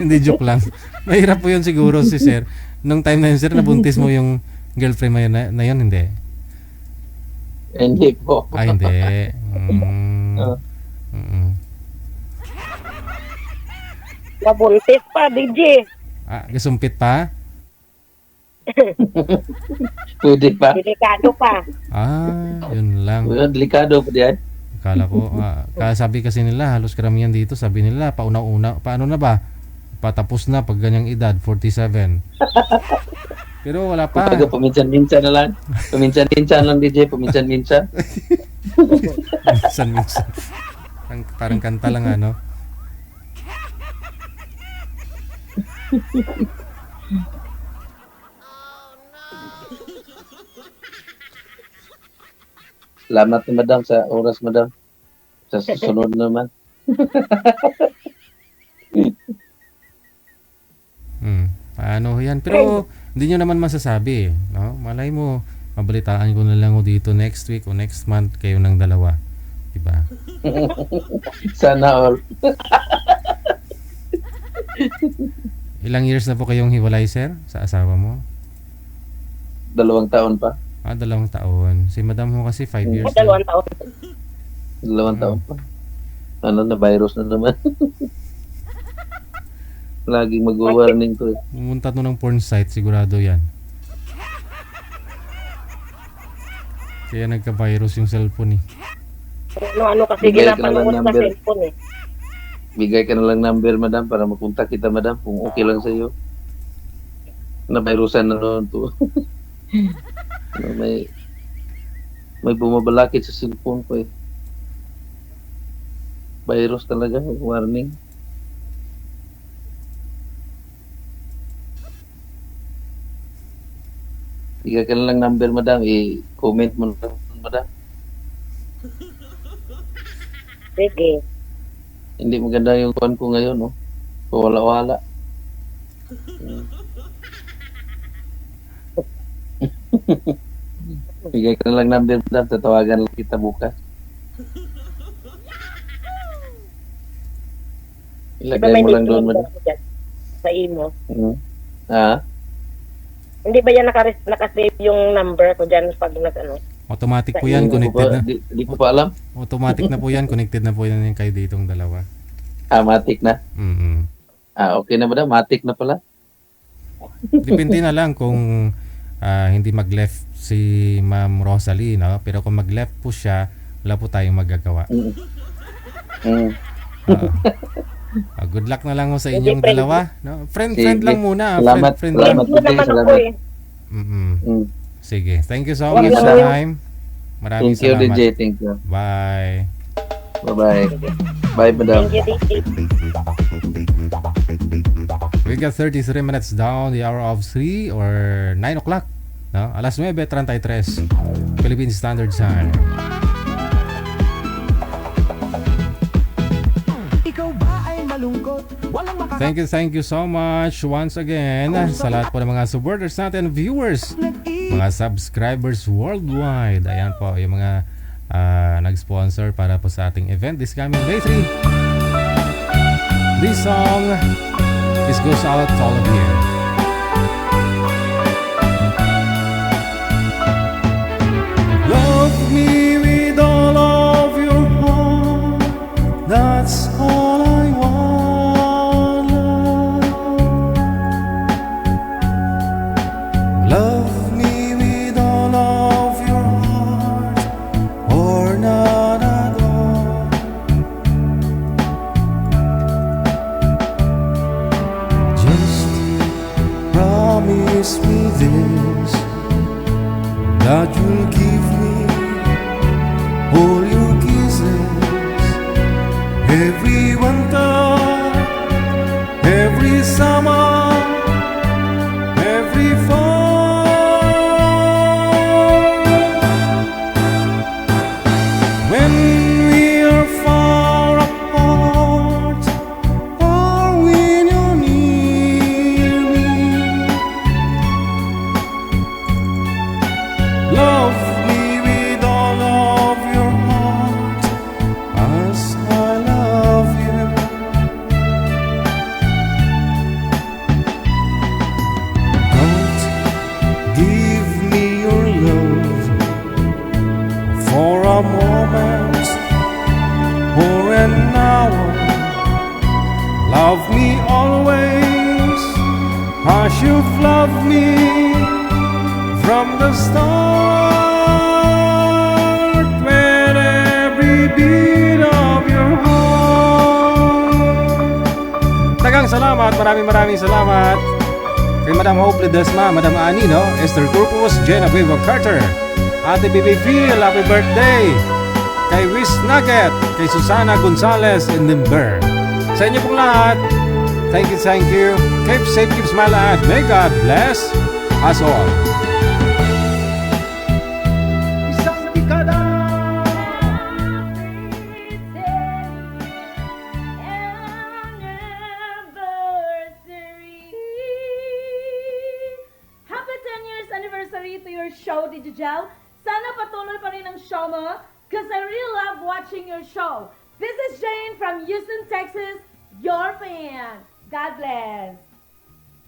hindi joke lang. Mahirap po yun siguro si sir. Nung time na yun, sir, nabuntis mo yung girlfriend mo na yun, hindi? Hindi po. Hindi. Nabuntis pa, DJ. Gasumpit pa? Pwede pa. Delikado pa. Yun lang. Delikado pa diyan. Akala ko, sabi kasi nila, halos karamihan dito, sabi nila, pauna-una, paano na ba? Patapos na pag ganyang edad, 47. Pero wala pa. Paminsan-minsan na lang. Paminsan-minsan lang, DJ. Paminsan-minsan. Paminsan-minsan. Parang kanta lang, ano? Salamat na, madam, sa oras, madam. Sa susunod naman. Paano yan? Pero hindi nyo naman masasabi, no? Malay mo, mabalitaan ko na lang o dito next week o next month kayo ng dalawa. Diba? Sana all. Ilang years na po kayong hiwalay, sir, sa asawa mo? 2 taon pa. 2 taon. Si madam mo kasi 5 years. 2 taon. 2 taon pa. Na virus na naman. Laging mag-warning to. Pumunta to ng porn site, sigurado yan. Kaya nagka-virus yung cellphone eh. Ano kasi ginapanood sa cellphone eh. Bigay ka na lang number, madam, para mapunta kita, madam, kung okay lang sa iyo. Na-virusan na noon to. may bumabalakit sa cellphone ko eh. Virus talaga, warning. Bigay ka na lang number, madam, i-comment mo na, madam. Sige. Hindi maganda yung kuwan ko ngayon, no? Wala-wala. Bigay ka na lang number, madam. Tatawagan lang kita bukas. Ilagay mo lang doon, madam. Sa imo. Hindi ba yan nakasave yung number ko dyan pag nag-ano? Automatic po yan, connected na. Di ko pa alam. Automatic na po yan, connected na po yan yung kayo ditong dalawa. Matic na? Okay na, madam. Matic na pala. Depende na lang kung hindi mag-left si Ma'am Rosalie, no? Pero kung mag-left po siya, wala po tayong magagawa. Good luck na lang sa inyong dalawa, no? Friend lang muna. Salamat. Friend Salamat. lang. Sige. Thank you so much sa time. Maraming Thank you, salamat. DJ. Thank you. Bye. Bye-bye. Bye, madam. Thank you, DJ. We got 33 minutes down the hour of 3 or 9 o'clock. No? Alas 9:33 Philippine Standard Time. Ikaw ba ay malungkot? Walang Thank you so much once again sa lahat po ng mga supporters natin, viewers, mga subscribers worldwide. Ayan po yung mga nag-sponsor para po sa ating event this coming May 3. This song goes out to all of you. Love me with all of your heart, that's all I want. Love me with all of your heart, or not at all. Just promise me this, that you'll give me all your kisses, every winter, every summer, every fall. When we are far apart, or when you're near me, love me with all of your heart, as I love you. Don't give me your love for a moment or an hour. Love me always as you've loved me from the start, with every beat of your heart. Tagang salamat, maraming salamat kay Madam Hope Ledesma, Madam Ani, no? Esther Corpus, Jenna Viva Carter, Ate Bibi Phil, happy birthday kay Wiz Nugget, kay Susana Gonzalez in Limber. Sa inyo pong lahat, thank you. Keep safe, keep smile, and may God bless us all. Isang dekada. Happy 10 years anniversary to your show, DJ Jel. Sana patuloy pa rin ang show mo because I really love watching your show. This is Jane from Houston, Texas, your fan. God bless.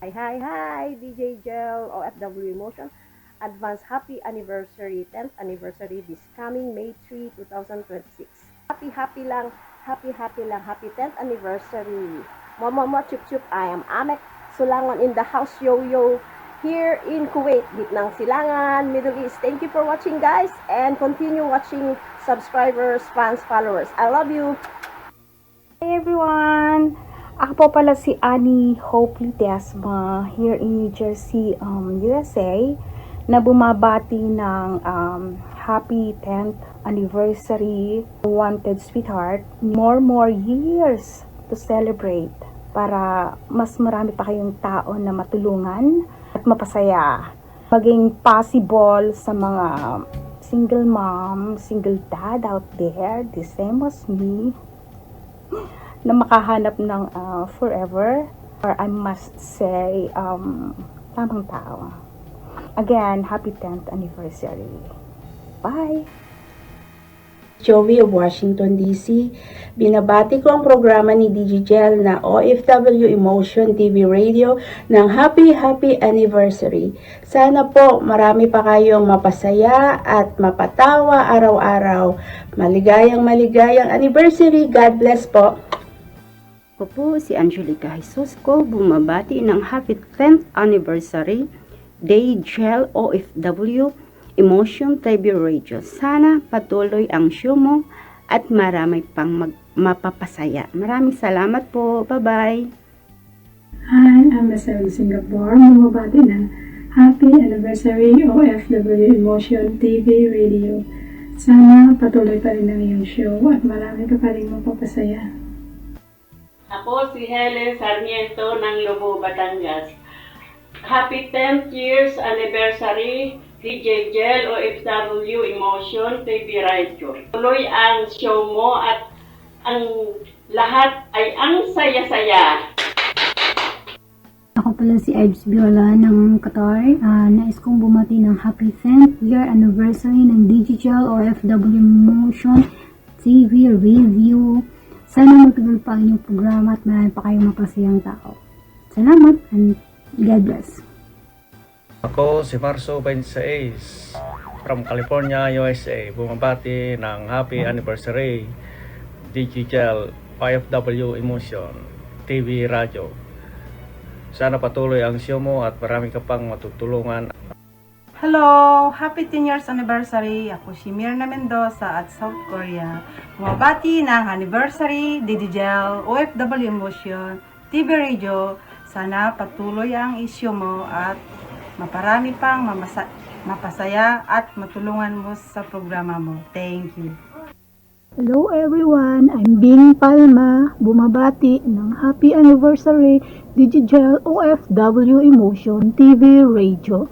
Hi, DJ Gel, OFW Emotion. Advance happy anniversary, 10th anniversary this coming May 3, 2026. Happy lang, happy 10th anniversary. Momo, chup chup, I am Amek Sulangon in the house, yo here in Kuwait, Gitnang Silangan, Middle East. Thank you for watching, guys, and continue watching, subscribers, fans, followers. I love you. Hey everyone! Ako po pala si Annie Hope Ledesma here in New Jersey, USA, na bumabati ng happy 10th anniversary, wanted sweetheart. More years to celebrate para mas marami pa kayong tao na matulungan at mapasaya. Maging possible sa mga single mom, single dad out there, the same as me, na makahanap ng forever, or I must say, tamang tao. Again, happy 10th anniversary. Bye! Joey of Washington, D.C. Binabati ko ang programa ni DJ Gel na OFW Emotion TV Radio ng happy anniversary. Sana po marami pa kayong mapasaya at mapatawa araw-araw. Maligayang anniversary. God bless po. Ako po si Angelica Jesus ko, bumabati ng happy 10th anniversary Day Gel OFW Emotion TV Radio. Sana patuloy ang show mo at marami pang mapapasaya. Maraming salamat po. Bye-bye. Hi, I'm Marcel Singapore. Bumabati ng happy anniversary OFW Emotion TV Radio. Sana patuloy pa rin ang iyong show at marami ka pa rin mapapasaya. Ako si Helen Sarmiento ng Lobo, Batangas. Happy 10th years anniversary DJ Jel OFW Emotion TV Radio. Tuloy ang show mo at ang lahat ay ang saya-saya. Ako pala si Ives Viola ng Qatar. Nais kong bumati ng happy 10th year anniversary ng Digital OFW Emotion TV Review. Sana magtuloy pa ang inyong programa at marami pa kayong mapasayang tao. Salamat and God bless. Ako si Marso 26 from California, USA. Bumabati ng happy anniversary Digital OFW Emotion TV Radio. Sana patuloy ang show mo at marami ka pang matutulungan. Hello! Happy 10 years anniversary! Ako si Mirna Mendoza at South Korea. Bumabati ng anniversary Digital OFW Emotion TV Radio. Sana patuloy ang issue mo at maparami pang mapasaya at matulungan mo sa programa mo. Thank you. Hello everyone, I'm Bing Palma, bumabati ng happy anniversary Digital OFW Emotion TV Radio.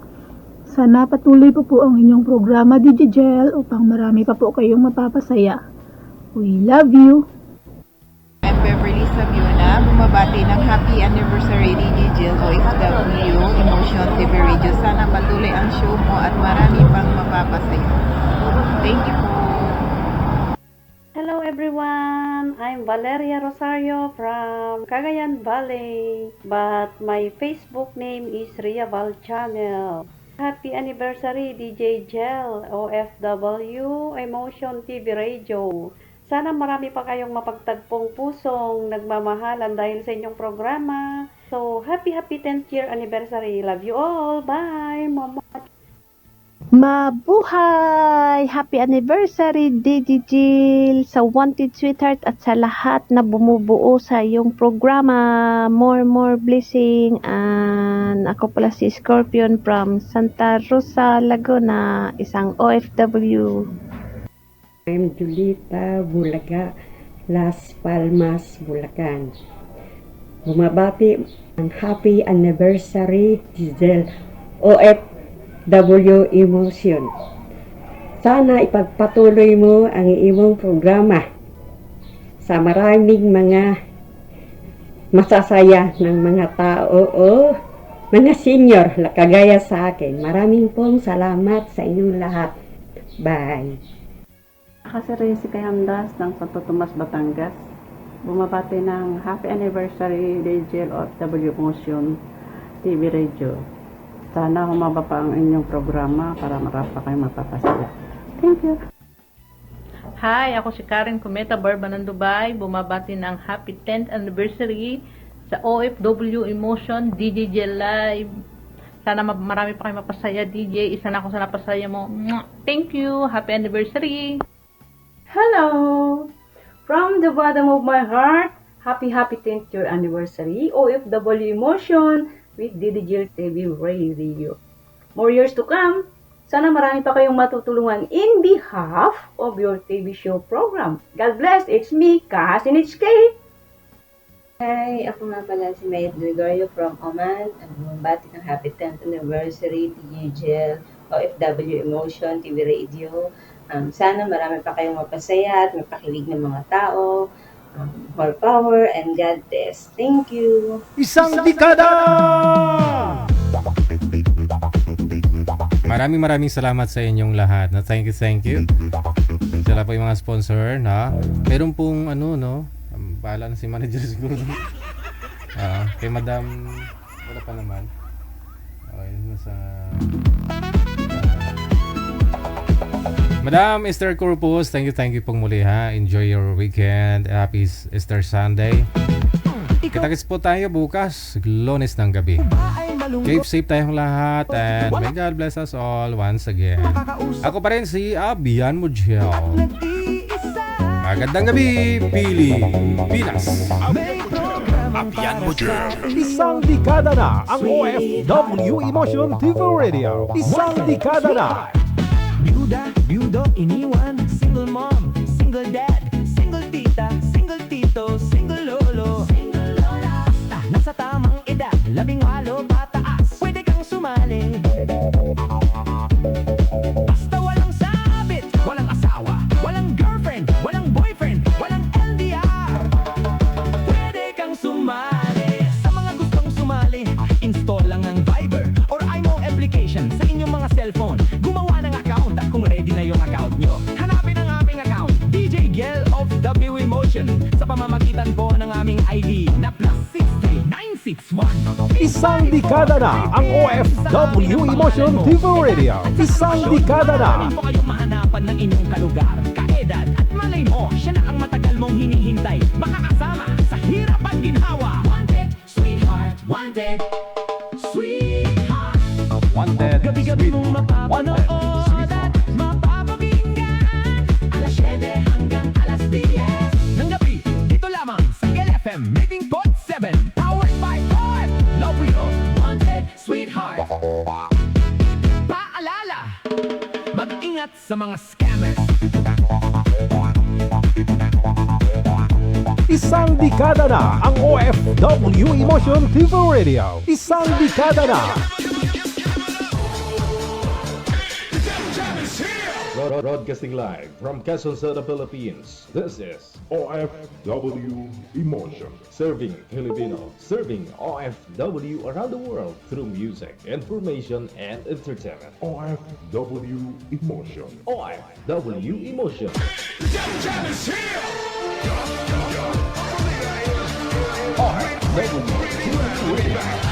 Sana patuloy po ang inyong programa Digital upang marami pa po kayong mapapasaya. We love you! I'm Beverly Sabiona, bumabati ng happy anniversary Digital OFW Emotion TV Radio. Sana patuloy ang show mo at marami pang mapapasaya. Thank you po! Hello everyone, I'm Valeria Rosario from Cagayan Valley, but my Facebook name is Ria Val Channel. Happy anniversary DJ Jel OFW Emotion TV Radio. Sana marami pa kayong mapagtagpong pusong nagmamahalan dahil sa inyong programa. So happy 10th year anniversary. Love you all. Bye. Mama. Mabuhay! Happy anniversary, Digigil, sa Wanted Sweetheart at sa lahat na bumubuo sa iyong programa. More blessing. And ako pala si Scorpion from Santa Rosa, Laguna, isang OFW. I'm Julita Bulaga, Las Palmas, Bulacan. Bumabati ang happy anniversary, Giselle OFW Emotion. Sana ipagpatuloy mo ang imong programa sa maraming mga masasaya ng mga tao o mga senior kagaya sa akin. Maraming pong salamat sa inyong lahat. Bye! Ako si Jessica Hamdas ng Santo Tomas, Batangas. Bumabati ng happy anniversary Digital OFW Emotion TV Radio. Sana humaba pa ang inyong programa para marami pa kayong mapapasaya. Thank you. Hi, ako si Karen Cometa Barba ng Dubai. Bumabati ng happy 10th anniversary sa OFW Emotion DJ Live. Sana marami pa kayong mapasaya, DJ. Isa na ako sa napasaya mo. Thank you. Happy anniversary. Hello! From the bottom of my heart, happy 10th year anniversary OFW Emotion with Digital TV Radio. More years to come. Sana marami pa kayong matutulungan in behalf of your TV show program. God bless. It's me, Kahasin HK. Hi, ako nga pala si Mayet Gregorio from Oman. At bumabati ng happy 10th anniversary Digital OFW Emotion TV Radio. Sana marami pa kayong mapasaya at mapakilig ng mga tao. More power and God bless. Thank you. Isang dekada! Maraming salamat sa inyong lahat. Na thank you. Sila po yung mga sponsor na meron pong bahala na si manager siguro. Kay Madam wala pa naman. Okay, nasa Madam Esther Corpus, thank you pong muli ha. Enjoy your weekend. Happy Easter Sunday. Kita-kits po tayo bukas, Lunes ng gabi. Keep safe tayong lahat and may God bless us all once again. Ako pa rin si Abian Mujel. Magandang gabi, Pilipinas. Abian Mujel. Isang dekada na ang OFW Emotion TV Radio. Isang dekada na. Byuda, byudo, iniwan, single mom, single dad, single tita, single tito, single lolo, single lola. Basta nasa tamang edad, 18 pataas, pwede kang sumali. Basta walang sabit, walang asawa, walang girlfriend, walang boyfriend, walang LDR, pwede kang sumali. Sa mga gustong sumali, install lang ang Viber or IMO application sa inyong mga cellphone. Gumawa ng account at kung ready na yung account nyo, hanapin ang aming account, DJ Gel of W Emotion, sa pamamagitan po ng aming ID na +63961. Isang dekada na ang OFW Emotion TV Radio. Isang dekada na. Maraming po kayong mahanapan ng inyong kalugar, kaedad at malay mo, siya na ang matagal mong hinihintay. Makakasama sa hirap at ginhawa. Wanted, sweetheart, wanted, sweetheart. Wanted, Gabi-gabi mong mapapanood at mapapakinggan, alas 7 hanggang alas 10 ng gabi. Dito lamang sa LFM 18.7, powered by OFW. Wanted, sweetheart. Paalala, mag-ingat sa mga scammers. Isang dekada na ang OFW Emotion TV Radio. Isang dekada na. Broadcasting live from Quezon City, Philippines. This is OFW Emotion. Serving Filipino, serving OFW around the world through music, information, and entertainment. OFW Emotion. OFW Emotion. OFW